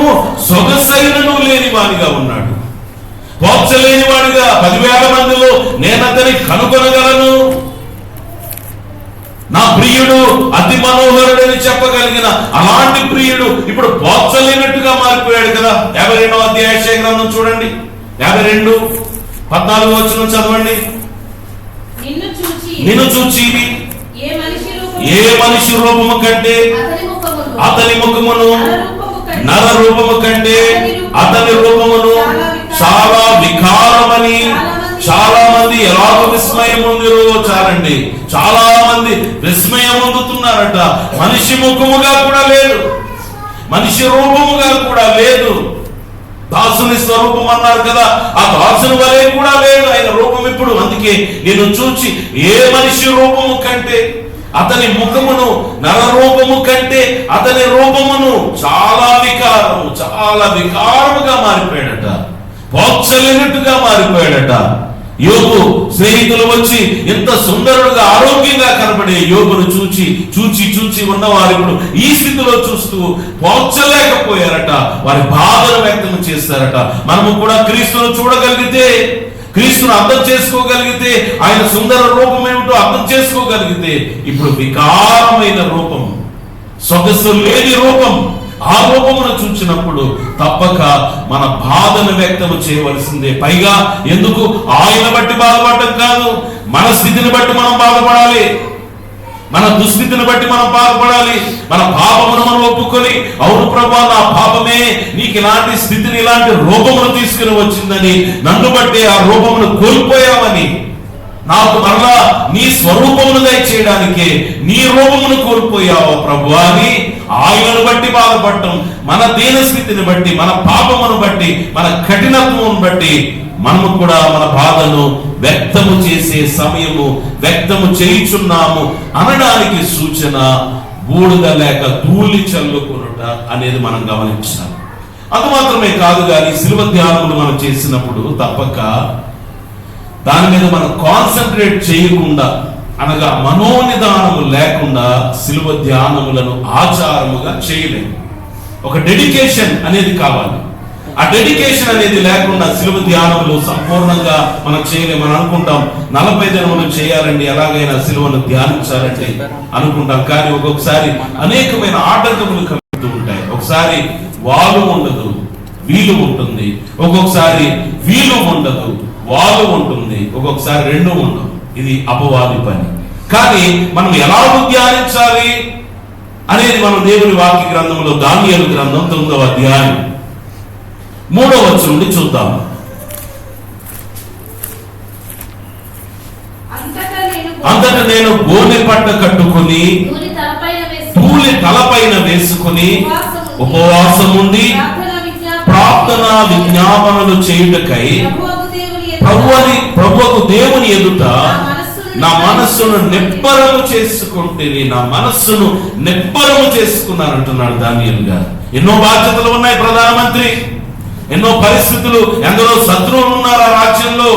సొగసైనను లేని వాడిగా ఉన్నాడు. పోల్చలేని వాడిగా 10,000 మందిలో నేనతని కనుగొనగలను, నా ప్రియుడు అతి మనోహరుడని చెప్పగలిగిన అలాంటి ప్రియుడు ఇప్పుడు పోల్చలేనట్టుగా మారిపోయాడు కదా. 52వ అధ్యాయ యెషయా గ్రంథం చూడండి, 52:14 వచనం చదవండి. నిన్ను చూచి ఏ మనిషి రూపము కంటే అతని ముఖమును, నర రూపము కంటే అతని రూపమును చాలా వికారమని చాలా మంది ఎలాగో విస్మయం పొందిరో. చాలండి, చాలా మంది విస్మయం పొందుతున్నారట. మనిషి ముఖముగా కూడా లేదు, మనిషి రూపముగా కూడా లేదు. దాసుని స్వరూపం అన్నారు కదా, ఆ దాసుని వలె కూడా లేదు ఆయన రూపం ఇప్పుడు. అందుకే నేను చూచి ఏ మనిషి రూపము కంటే అతని ముఖమును, నర రూపము కంటే అతని రూపమును చాలా వికారముగా మారిపోయాడట, పోల్చలేనట్టుగా మారిపోయాడట. యోబు స్నేహితులు వచ్చి ఎంత సుందరుడుగా ఆరోగ్యంగా కనబడే యోబును చూచి ఉన్నవారు ఇప్పుడు ఈ స్థితిలో చూస్తూ పోల్చలేకపోయారట, వారి బాధను వ్యక్తం చేస్తారట. మనము కూడా క్రీస్తును చూడగలిగితే, క్రీస్తును అర్థం చేసుకోగలిగితే, ఆయన సుందర రూపం ఏమిటో అర్థం చేసుకోగలిగితే, ఇప్పుడు వికారమైన రూపం, సొగసు లేని రూపం, ఆ రూపమును చూచినప్పుడు తప్పక మన బాధను వ్యక్తం చేయవలసిందే. పైగా ఎందుకు? ఆయన బట్టి బాధపడటం కాదు, మన స్థితిని బట్టి మనం బాధపడాలి, మన దుస్థితిని బట్టి మనం బాధపడాలి. మన పాపమును మనం ఒప్పుకొని, అవును ప్రభువా నా పాపమే నీకు ఇలాంటి స్థితిని, ఇలాంటి రూపమును తీసుకుని వచ్చిందని, నన్ను బట్టి ఆ రూపమును కోల్పోయామని, నాకు మరలా నీ స్వరూపమును దయచేయడానికే నీ రూపమును కోల్పోయావు ప్రభువా అని ఆయనను బట్టి బాధపడటం, మన దీన స్థితిని బట్టి, మన పాపమును బట్టి, మన కఠినత్వమును బట్టి మనము కూడా మన బాధను వ్యక్తము చేసే సమయము, వ్యక్తము చేయుచున్నాము అనడానికి సూచన బూడిద లేక ధూళి చల్లుకొనుట అనేది మనం గమనించాలి. అది మాత్రమే కాదు కానీ శిలువ ధ్యానములు మనం చేసినప్పుడు తప్పక దాని మీద మనం కాన్సన్ట్రేట్ చేయకుండా, అనగా మనోనిదానము లేకుండా శిలువ ధ్యానములను ఆచారముగా చేయలేము. ఒక డెడికేషన్ అనేది కావాలి. ఆ డెడికేషన్ అనేది లేకుండా శిలువ ధ్యానములు సంపూర్ణంగా మనం చేయలేము. మనం అనుకుంటాం 40 దినములు చేయాలండి, ఎలాగైనా శిలువను ధ్యానించాలంటే అనుకుంటాం. కానీ ఒక్కొక్కసారి అనేకమైన ఆటంకములు కలుగుతూ ఉంటాయి. ఒకసారి వాలు ఉండదు, వీలు ఉంటుంది, ఒక్కొక్కసారి వీలు ఉండదు, వాలు ఉంటుంది, ఒక్కొక్కసారి రెండు ఉండవు. ఇది అపవాది పని. కానీ మనం ఎలా ధ్యానించాలి అనేది మనం దేవుని వాక్య గ్రంథంలో దానియేలు గ్రంథం 9వ అధ్యాయం 3వ వచనం నుండి చూద్దాం. అంతటా నేను గోనె పట్ట కట్టుకుని ధూళి తలపైన వేసుకుని ఉపవాసం ఉండి ప్రార్థన విజ్ఞాపనలు చేయుటకై ప్రభువుకు దేవుని ఎదుట నా మనస్సును నిబ్బరము చేసుకుంటేని, నా మనస్సును నిబ్బరము చేసుకున్నారంటున్నాడు దానియేలు గారు. ఎన్నో బాధ్యతలు ఉన్నాయి ప్రధానమంత్రి, ఎన్నో పరిస్థితులు, ఎందరో శత్రువులు ఉన్నారు ఆ రాజ్యంలో,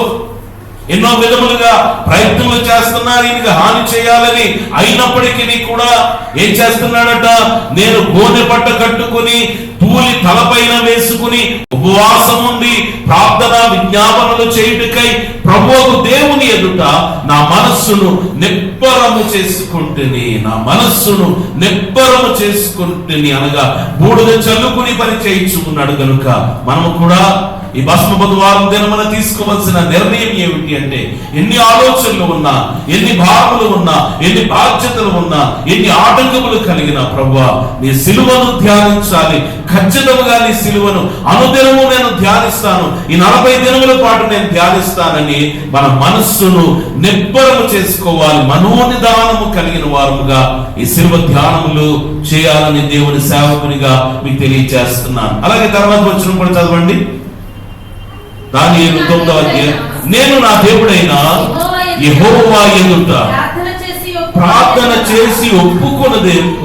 ఎన్నో విధములుగా ప్రయత్నములు చేస్తున్నారు ఈయనకి హాని చేయాలని. అయినప్పటికీ కూడా ఏం చేస్తున్నాడట? నేను గోనె పట్ట కట్టుకుని ధూళి తలపైన వేసుకుని ఉపవాసం ఉండి ప్రార్థన విజ్ఞాపనలు చేయుటకై ప్రభువుకు దేవుని ఎదుట నా మనస్సును నిబ్బరము చేసుకుంటేని, నా మనస్సును నిబ్బరము చేసుకుంటేని, అనగా బూడిద చల్లుకుని పని చేయించుకున్నాడు. కనుక మనము కూడా ఈ భస్మ బుధవారం దినమున తీసుకోవాల్సిన నిర్ణయం ఏమిటి అంటే, ఎన్ని ఆలోచనలు ఉన్నా, ఎన్ని భావములు ఉన్నా, ఎన్ని బాధ్యతలు ఉన్నా, ఎన్ని ఆటంకములు కలిగినా ప్రభువా నీ సిలువను ధ్యానించాలి. ఖచ్చితంగా నీ సిలువను అనుదినము నేను ధ్యానిస్తాను, ఈ 40 దినముల పాటు నేను ధ్యానిస్తానని మన మనస్సును నిబ్బరము చేసుకోవాలి. మనోనిదానము కలిగిన వారముగా ఈ సిలువ ధ్యానములు చేయాలని దేవుని సేవకునిగా మీకు తెలియజేస్తున్నాను. అలాగే తర్వాత వచ్చిన కూడా చదవండి. దానియేలు 9వ అధ్యాయం. నేను నా దేవుడైన యెహోవా ఎదుట ప్రార్థన చేసి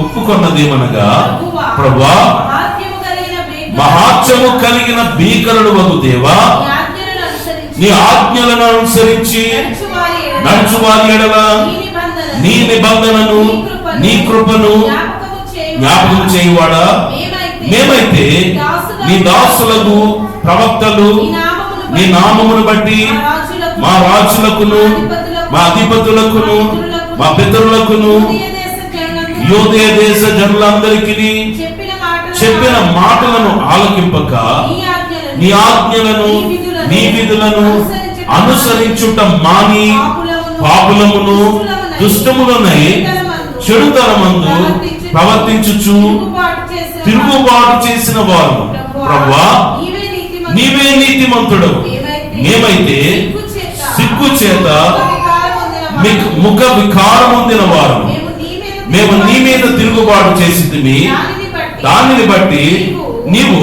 ఒప్పుకొన్నదేమనగా, ప్రభువా మహాత్మ్యము కలిగిన భీకరుడు వగు దేవా, నీ ఆజ్ఞలను అనుసరించి నడుచువారి ఎడల నీ నిబంధనను నీ కృపను జ్ఞాపకం చేయువాడా, మేమైతే నీ దాసులకు ప్రవక్తలు నీ నామమును బట్టి మా రాజులకును మా అధిపతులకును మా పితరులకును యోదయ దేశ జనులందరికీ చెప్పిన మాటలను ఆలకింపక నీ ఆజ్ఞలను నీ విధులను అనుసరించుట మాని పాపులమును దుష్టములనై చెడుతనమందు ప్రవర్తించుచు తిరుగుబాటు చేసిన వారు, ప్రభువా నీవే నీతిమంతుడవు, మేమైతే సిగ్గు చేత ముఖ వికారం పొందిన వారు, మేము నీ మీద తిరుగుబాటు చేసితిమి. దానిని బట్టి నీవు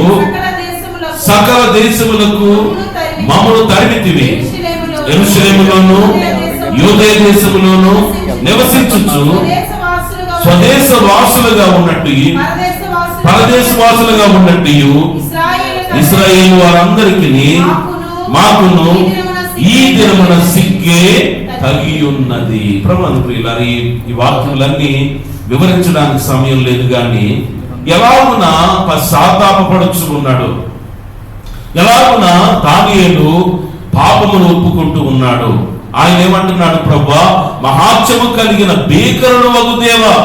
సకల దేశములకు మమ్మను తరిమితివి. యెరూషలేములోను యూదయ దేశములోను నివసించుచు స్వదేశ వాసులుగా ఉన్నట్టు పరదేశ వాసులుగా ఉన్నట్టు ఇశ్రాయేలు వారందరికీ మాకును ఈ దినమున సిగ్గే తగి ఉన్నది. ప్రభువులారా, ఈ వాక్యములన్నీ వివరించడానికి సమయం లేదు, కానీ ఎలాగున పశ్చాత్తాపపడుచు ఉన్నాడు, ఎలాగున దానియేలు పాపమును ఒప్పుకుంటూ ఉన్నాడు. ఆయన ఏమంటున్నాడు, ప్రభువా మహాత్మ్యము కలిగిన భీకరుడు వగు దేవా,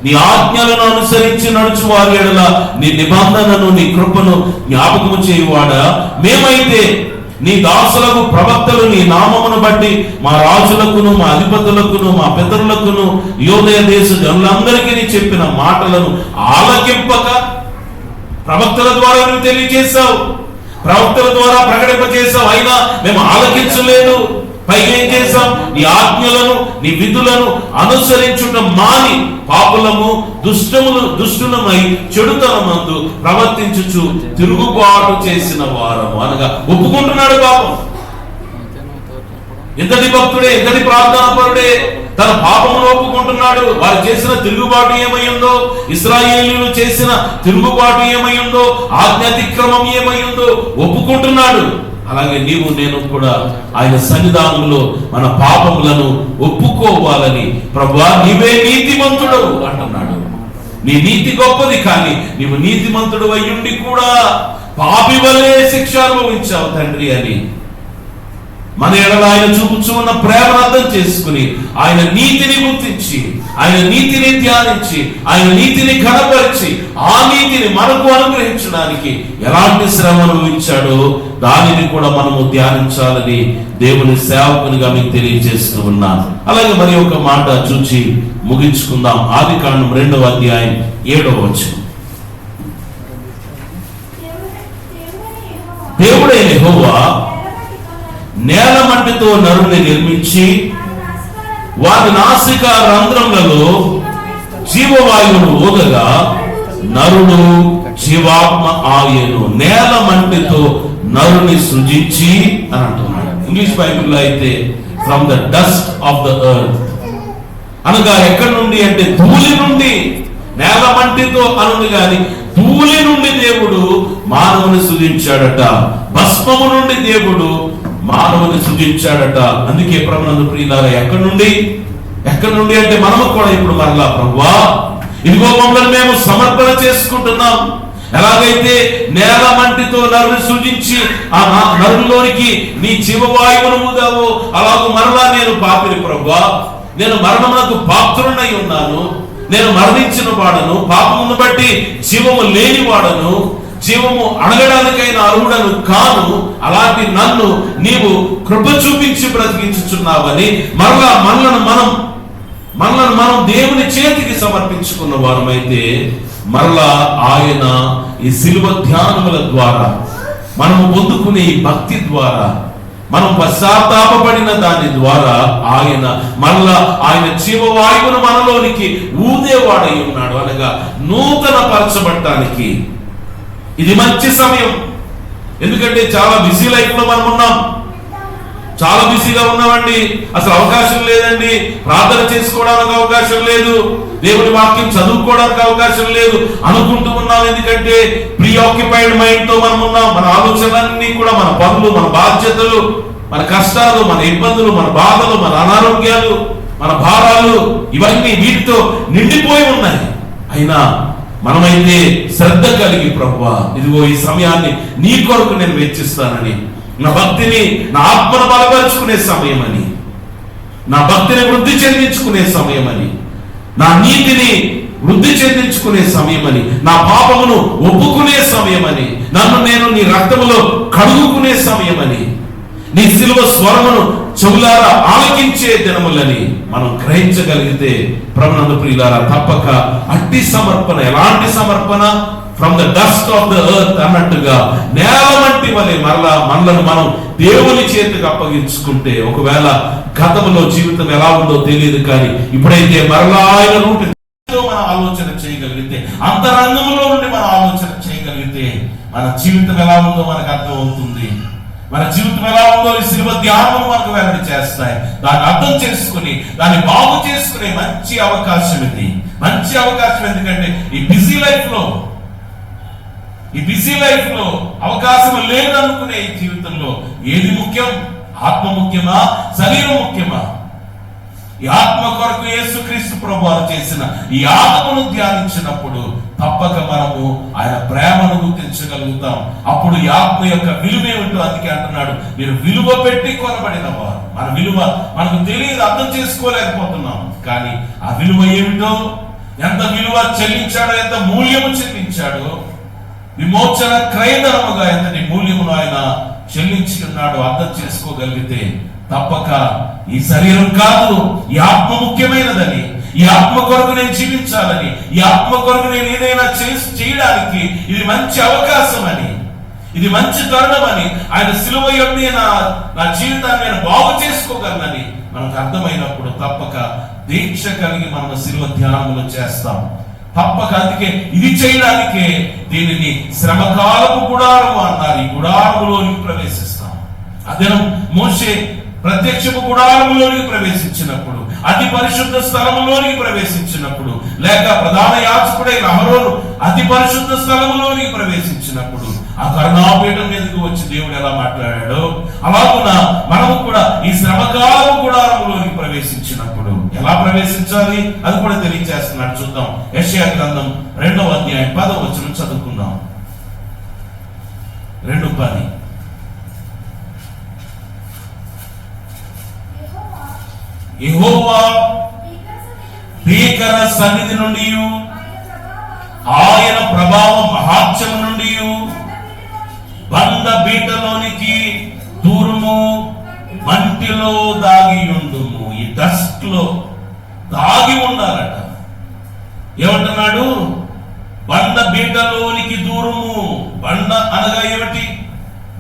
నీ ఆజ్ఞలను అనుసరించి నడుచు వారి ఎడల నీ నిబంధనను నీ కృపను జ్ఞాపకము చేయువాడా, మేమైతే నీ దాసులకు ప్రవక్తలు నీ నామమును బట్టి మా రాజులకును మా అధిపతులకును మా పితరులకును యోదయ దేశ జనులందరికీ చెప్పిన మాటలను ఆలకింపక, ప్రవక్తల ద్వారా నువ్వు తెలియజేశావు, ప్రవక్తల ద్వారా ప్రకటింపజేశావు, అయినా మేము ఆలకించలేదు. పైగా ఏం చేశాం? నీ ఆజ్ఞలను నీ విధులను అనుసరించుట మాని పాపులము దుష్టులమై చెడుతనమందు ప్రవర్తించుచు తిరుగుబాటు చేసిన వారము అనగా ఒప్పుకుంటున్నాడు పాపం. ఎంతటి భక్తుడే, ఎంతటి ప్రార్థనాపరుడే తన పాపమును ఒప్పుకుంటున్నాడు. వారు చేసిన తిరుగుబాటు ఏమైందో, ఇశ్రాయేలీయులు చేసిన తిరుగుబాటు ఏమైందో, ఆజ్ఞాతిక్రమం ఏమైందో ఒప్పుకుంటున్నాడు. అలాగే నీవు నేను కూడా ఆయన సన్నిధానంలో మన పాపములను ఒప్పుకోవాలని, ప్రభువా నీవే నీతిమంతుడవు అంటున్నాడు. నీ నీతి గొప్పది, కానీ నీవు నీతిమంతుడు అయ్యుండి కూడా పాపి వలె శిక్ష అనుభవించావు తండ్రి అని మన ఎడల ఆయన చూపుచు ఉన్న ప్రేమను అర్థం చేసుకుని, ఆయన నీతిని గుర్తించి, ఆయన నీతిని ధ్యానించి, ఆయన నీతిని ఘనపరిచి, ఆ నీతిని మనకు అనుగ్రహించడానికి ఎలాంటి శ్రమ అనుభవించాడో దానిని కూడా మనము ధ్యానించాలని దేవుని సేవకునిగా మీకు తెలియజేస్తూ ఉన్నాను. అలాగే మరి ఒక మాట చూచి ముగించుకుందాం. ఆదికాండం 2వ అధ్యాయం 7వ వచనం. దేవుడైన యెహోవా నేల మట్టితో నరుని నిర్మించి వారి నాసిక రంధ్రములలో జీవవాయువును ఊదగా నరుడు జీవాత్మ ఆయను. నేల మట్టితో నరుని సృజించి అని అంటున్నాడు. ఇంగ్లీష్ బైబిల్లో అయితే from the dust of the earth అనగా ఎక్కడి నుండి అంటే ధూళి నుండి. నేల మట్టితో అనుంది గాని ధూళి నుండి దేవుడు మానవుని సృజించాడట. భస్మము నుండి దేవుడు మానవుని సృజించాడట. అందుకే ప్రభునందు ప్రియులారా, ఎక్కడి నుండి అంటే మనము కూడా ఇప్పుడు మరలా, ప్రభువా ఇదిగో మమ్మల్ని మేము సమర్పణ చేసుకుంటున్నాం. ఎలాగైతే నేల మంటితో నరుని సృజించి ఆ నరులోనికి నీ జీవవాయువును ఊదావో, అలాగూ మరలా నేను పాపిని ప్రభువా, నేను మరణమునకు పాత్రుడై ఉన్నాను, నేను మరణించిన వాడను, పాపమును బట్టి జీవము లేని వాడను, జీవము అడగడానికైనా అర్హుడను కాను, అలాంటి నన్ను నీవు కృప చూపించి బ్రతికించుచున్నావని మరలా మనలను మనం దేవుని చేతికి సమర్పించుకున్న వారమైతే మరలా ఆయన ఈ శిలువ ధ్యానముల ద్వారా మనము పొందుకునే ఈ భక్తి ద్వారా మనం పశ్చాత్తాపడిన దాని ద్వారా ఆయన మరలా ఆయన జీవవాయువును మనలోనికి ఊదేవాడై ఉన్నాడు. అనగా నూతన పరచబడటానికి ఇది మంచి సమయం. ఎందుకంటే చాలా బిజీ లైఫ్ లో మనం ఉన్నాం, చాలా బిజీగా ఉన్నామండి. అసలు అవకాశం లేదండి, ప్రార్థన చేసుకోవడానికి అవకాశం లేదు, దేవుని వాక్యం చదువుకోవడానికి అవకాశం లేదు అనుకుంటూ ఉన్నాం. ఎందుకంటే ప్రీఆక్యుపైడ్ మైండ్ తో మనం ఉన్నాం. మన ఆలోచనలన్నీ కూడా మన పనులు, మన బాధ్యతలు, మన కష్టాలు, మన ఇబ్బందులు, మన బాధలు, మన అనారోగ్యాలు, మన భారాలు, ఇవన్నీ వీటితో నిండిపోయి ఉన్నాయి. అయినా మనమైతే శ్రద్ధ కలిగి ప్రభువా ఇదిగో ఈ సమయాన్ని నీ కొరకు నేను వెచ్చిస్తానని, నా భక్తిని, నా ఆత్మను బలపరుచుకునే సమయమని, నా భక్తిని వృద్ధి చెందించుకునే సమయమని, నా నీతిని వృద్ధి చెందించుకునే సమయమని, నా పాపమును ఒప్పుకునే సమయమని, నన్ను నేను నీ రక్తములో కడుగుకునే సమయమని, నీ శిలువ స్వరమును చెవులారా ఆలకించే దినములని మనం గ్రహించగలిగితే ప్రభునందు ప్రియులారా తప్పక అట్టి సమర్పణ, ఎలాంటి సమర్పణ, from the dust of the earth అన్నట్టుగా నేల మట్టి వలె మరలా మనలను మనం దేవుని చేతికి అప్పగించుకుంటే, ఒకవేళ గతంలో జీవితం ఎలా ఉందో తెలియదు కానీ ఇప్పుడైతే మరలా ఆయన రూట్ మనం ఆలోచన చేయగలిగితే, అంతరంగంలో నుండి మనం ఆలోచన చేయగలిగితే మన జీవితం ఎలా ఉందో మనకు అర్థం అవుతుంది. మన జీవితం ఎలా ఉందో ఈ శిలువ ధ్యానం మనకు వెల్లడి చేస్తాయి. దాన్ని అర్థం చేసుకుని దాన్ని బాగు చేసుకునే మంచి అవకాశం ఇది, మంచి అవకాశం. ఎందుకంటే ఈ బిజీ లైఫ్ లో అవకాశం లేదనుకునే ఈ జీవితంలో ఏది ముఖ్యం? ఆత్మ ముఖ్యమా, శరీరం ముఖ్యమా? ఈ ఆత్మ కొరకు యేసుక్రీస్తు ప్రభువారు చేసిన ఈ ఆత్మను ధ్యానించినప్పుడు తప్పక మనము ఆయన ప్రేమను గుర్తించగలుగుతాం. అప్పుడు ఈ ఆత్మ యొక్క విలువ ఏమిటో అందుకే అంటున్నాడు, మీరు విలువ పెట్టి కొనబడిన వారు. మన విలువ మనకు తెలియదు, అర్థం చేసుకోలేకపోతున్నాం. కానీ ఆ విలువ ఏమిటో, ఎంత విలువ చెల్లించాడో, ఎంత మూల్యము చెల్లించాడో, విమోచన క్రయధనముగా ఎంతటి మూల్యమును ఆయన చెల్లించి ఉన్నాడో అర్థం చేసుకోగలిగితే తప్పక ఈ శరీరం కాదు, ఈ ఆత్మ ముఖ్యమైనదని, ఈ ఆత్మ కొరకు నేను జీవించాలని, ఈ ఆత్మ కొరకు నేను ఏదైనా చేయడానికి ఇది మంచి అవకాశం అని, ఇది మంచి తరుణం అని, ఆయన సిలువ యొద్దే నా జీవితాన్ని నేను బాగు చేసుకోగలనని మనకు అర్థమైనప్పుడు తప్పక దీక్ష కలిగి మనం సిలువ ధ్యానములు చేస్తాం. తప్పక అందుకే ఇది చేయడానికే దీనిని శ్రమకాలపు గుడారము అన్నారు. ఈ గుడారములోనికి ప్రవేశిస్తాం. అదే మోషే ప్రత్యక్షపు గుడారములోనికి ప్రవేశించినప్పుడు, అతి పరిశుద్ధ స్థలములోనికి ప్రవేశించినప్పుడు, లేక ప్రధాన యాజకుడైన అహరోను అతి పరిశుద్ధ స్థలములోనికి ప్రవేశించినప్పుడు ఆ కరుణాపీఠం మీదకి వచ్చి దేవుడు ఎలా మాట్లాడాడో అలాగున మనము కూడా ఈ శ్రమకాలపు గుడారములోనికి ప్రవేశించినప్పుడు ఎలా ప్రవేశించాలి అది కూడా తెలియజేస్తున్నాడు. చూద్దాం. యెషయా గ్రంథం 2వ అధ్యాయం 10వ వచనం చదువుకుందాం. 2:10. యెహోవా భీకర సన్నిధి నుండి, ఆయన ప్రభావ మహాత్మ్యము నుండి బండ బీటలోనికి దూరము, మంటిలో దాగి ఉండుము. ఈ డస్ట్ లో దాగి ఉండాలట. ఏమంటున్నాడు? బండ బీటలోనికి దూరము. బండ అనగా ఏమిటి?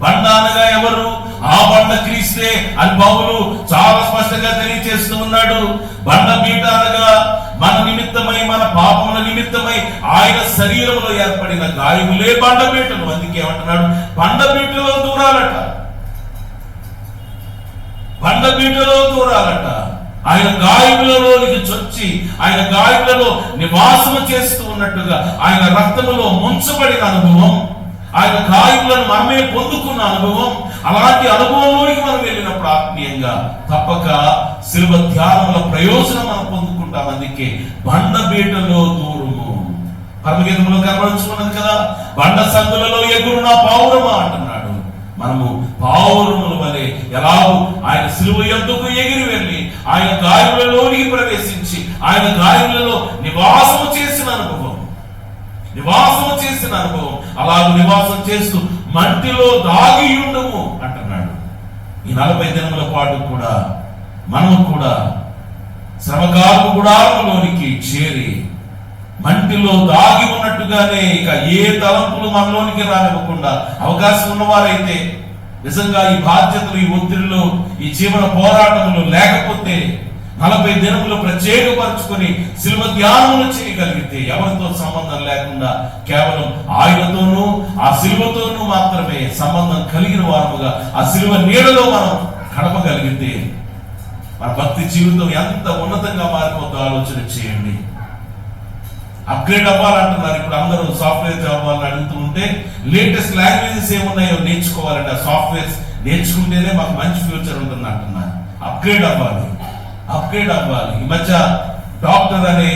బండ అనగా ఎవరు? ఆ బండ క్రీస్తే అని పౌలు చాలా స్పష్టంగా తెలియజేస్తూ ఉన్నాడు. బండ బీట అనగా మన నిమిత్తమై, మన పాపముల నిమిత్తమై ఆయన శరీరంలో ఏర్పడిన గాయములే బండ బీటలు. అందుకే ఏమంటున్నాడు? బండ బీటలో దూరాలట, బండ బీటలో దూరాలట. ఆయన గాయములలోనికి చొచ్చి ఆయన గాయములలో నివాసము చేస్తూ ఉన్నట్టుగా ఆయన రక్తములో ముంచబడిన అనుభవం, ఆయన గాయములను మనమే పొందుకున్న అనుభవం, అలాంటి అనుభవంలోనికి మనం వెళ్ళినప్పుడు ఆత్మీయంగా తప్పక శిలువ ధ్యానముల ప్రయోజనం మనం పొందుకుంటాం. అందుకే బండ బీటలో దూరము. పరమగీతంలో కనబడుచుకున్నది కదా, బండ సందులలో ఎగురు నా పావురమా అంటున్నాడు. మనము పావురముల వలె ఎలాగూ ఆయన శిలువ యొద్దకు ఎగిరి వెళ్ళి ఆయన గాయములలోనికి ప్రవేశించి ఆయన గాయములలో నివాసము చేసిన అనుభవం, నివాసము చేసిన చేసిన అనుభవం, అలాగ నివాసం చేస్తూ మట్టిలో దాగి ఉండము అంటున్నాడు. ఈ 40 దినముల పాటు కూడా మనం కూడా శ్రమకాలపు గుడారములోనికి చేరి మంటిలో దాగి ఉన్నట్టుగానే ఇక ఏ తలంపులు మనలోనికి రానివ్వకుండా అవకాశం ఉన్నవారైతే నిజంగా ఈ బాధ్యతలు, ఈ ఒత్తిడిలో, ఈ జీవన పోరాటంలో లేకపోతే 40 దినములు ప్రత్యేకపరుచుకొని శిలువ ధ్యానములు చేయగలిగితే ఎవరితో సంబంధం లేకుండా కేవలం ఆయనతోనూ ఆ శిలువతోనూ మాత్రమే సంబంధం కలిగిన వారముగా ఆ శిలువ నీడలో మనం గడపగలిగితే మన భక్తి జీవితం ఎంత ఉన్నతంగా మారిపోతుందో ఆలోచన చేయండి. అప్గ్రేడ్ అవ్వాలంటున్నారు. ఇప్పుడు అందరూ సాఫ్ట్వేర్ జాబ్ వాళ్ళని అడుగుతూ ఉంటే లేటెస్ట్ లాంగ్వేజెస్ ఏమున్నాయో నేర్చుకోవాలంటే ఆ సాఫ్ట్వేర్స్ నేర్చుకుంటేనే మాకు మంచి ఫ్యూచర్ ఉంటుంది అంటున్నారు. అప్గ్రేడ్ అవ్వాలి. ఈ మధ్య డాక్టర్ అనే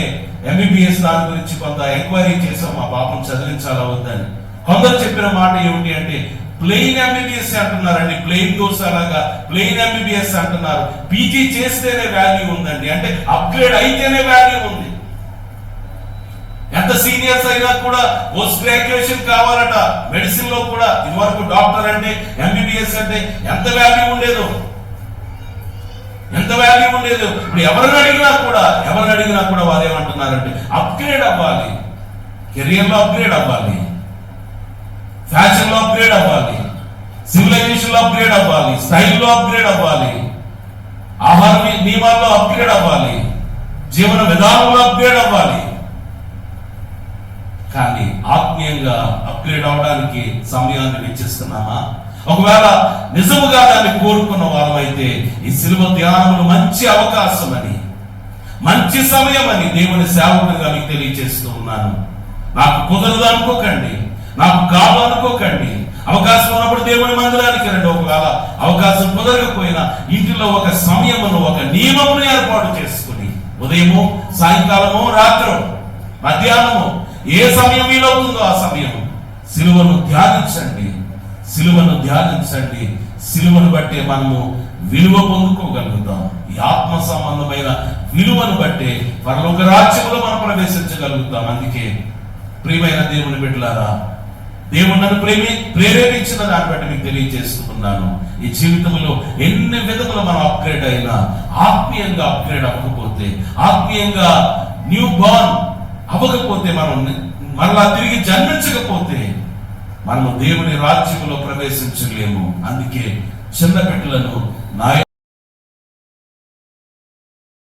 MBBS దాని గురించి కొంత ఎంక్వైరీ చేసాం. మా పాపను చదివించాలా వద్దని. కొందరు చెప్పిన మాట ఏమిటి అంటే ప్లెయిన్ MBBS అంటున్నారండి. ప్లెయిన్ కోర్స్ అలాగా ప్లెయిన్ MBBS అంటున్నారు. PG చేస్తేనే వాల్యూ ఉందండి, అంటే అప్గ్రేడ్ అయితేనే వాల్యూ ఉంది. ఎంత సీనియర్స్ అయినా కూడా పోస్ట్ గ్రాడ్యుయేషన్ కావాలట. మెడిసిన్ లో కూడా ఇదివరకు డాక్టర్ అంటే MBBS అంటే ఎంత వాల్యూ ఉండేదో. ఇప్పుడు ఎవరిని అడిగినా కూడా వారు ఏమంటున్నారంటే అప్గ్రేడ్ అవ్వాలి, కెరియర్ లో అప్గ్రేడ్ అవ్వాలి, ఫ్యాషన్ లో అప్గ్రేడ్ అవ్వాలి, సివిలైజేషన్ లో అప్గ్రేడ్ అవ్వాలి, స్టైల్లో అప్గ్రేడ్ అవ్వాలి, ఆహార నియమాల్లో అప్గ్రేడ్ అవ్వాలి, జీవన విధానంలో అప్గ్రేడ్ అవ్వాలి. కానీ ఆత్మీయంగా అప్గ్రేడ్ అవడానికి సమయాన్ని వెచ్చిస్తున్నామా? ఒకవేళ నిజముగా దాన్ని కోరుకున్న వారమైతే ఈ శిలువ ధ్యానములు మంచి అవకాశం అని, మంచి సమయం అని దేవుని సేవకుడిగా మీకు తెలియజేస్తూ ఉన్నాను. నాకు కుదరదు అనుకోకండి, నాకు కాదు అనుకోకండి. అవకాశం ఉన్నప్పుడు దేవుని మందిరానికి రండి. ఒకవేళ అవకాశం కుదరకపోయినా ఇంటిలో ఒక సమయమును, ఒక నియమమును ఏర్పాటు చేసుకుని ఉదయము, సాయంకాలము, రాత్రి, మధ్యాహ్నము ఏ సమయం వీలవుతుందో ఆ సమయం సిలువను ధ్యానించండి. సిలువను బట్టే మనము విలువ పొందుకోగలుగుతాం. ఈ ఆత్మ సంబంధమైన విలువను బట్టే పరలోక రాజ్యంలో మనం ప్రవేశించగలుగుతాం. అందుకే ప్రియమైన దేవుని బిడ్డలారా, దేవుడు నన్ను ప్రేరేపించిన దాన్ని బట్టి మీకు తెలియజేస్తున్నాను. ఈ జీవితంలో ఎన్ని విధములు మనం అప్గ్రేడ్ అయినా ఆత్మీయంగా అప్గ్రేడ్ అవ్వకపోతే, ఆత్మీయంగా న్యూ బార్న్ అవ్వకపోతే, మనం మరలా తిరిగి జన్మించకపోతే మనము దేవుని రాజ్యంలో ప్రవేశించలేము. అందుకే చిన్న బిడ్డలను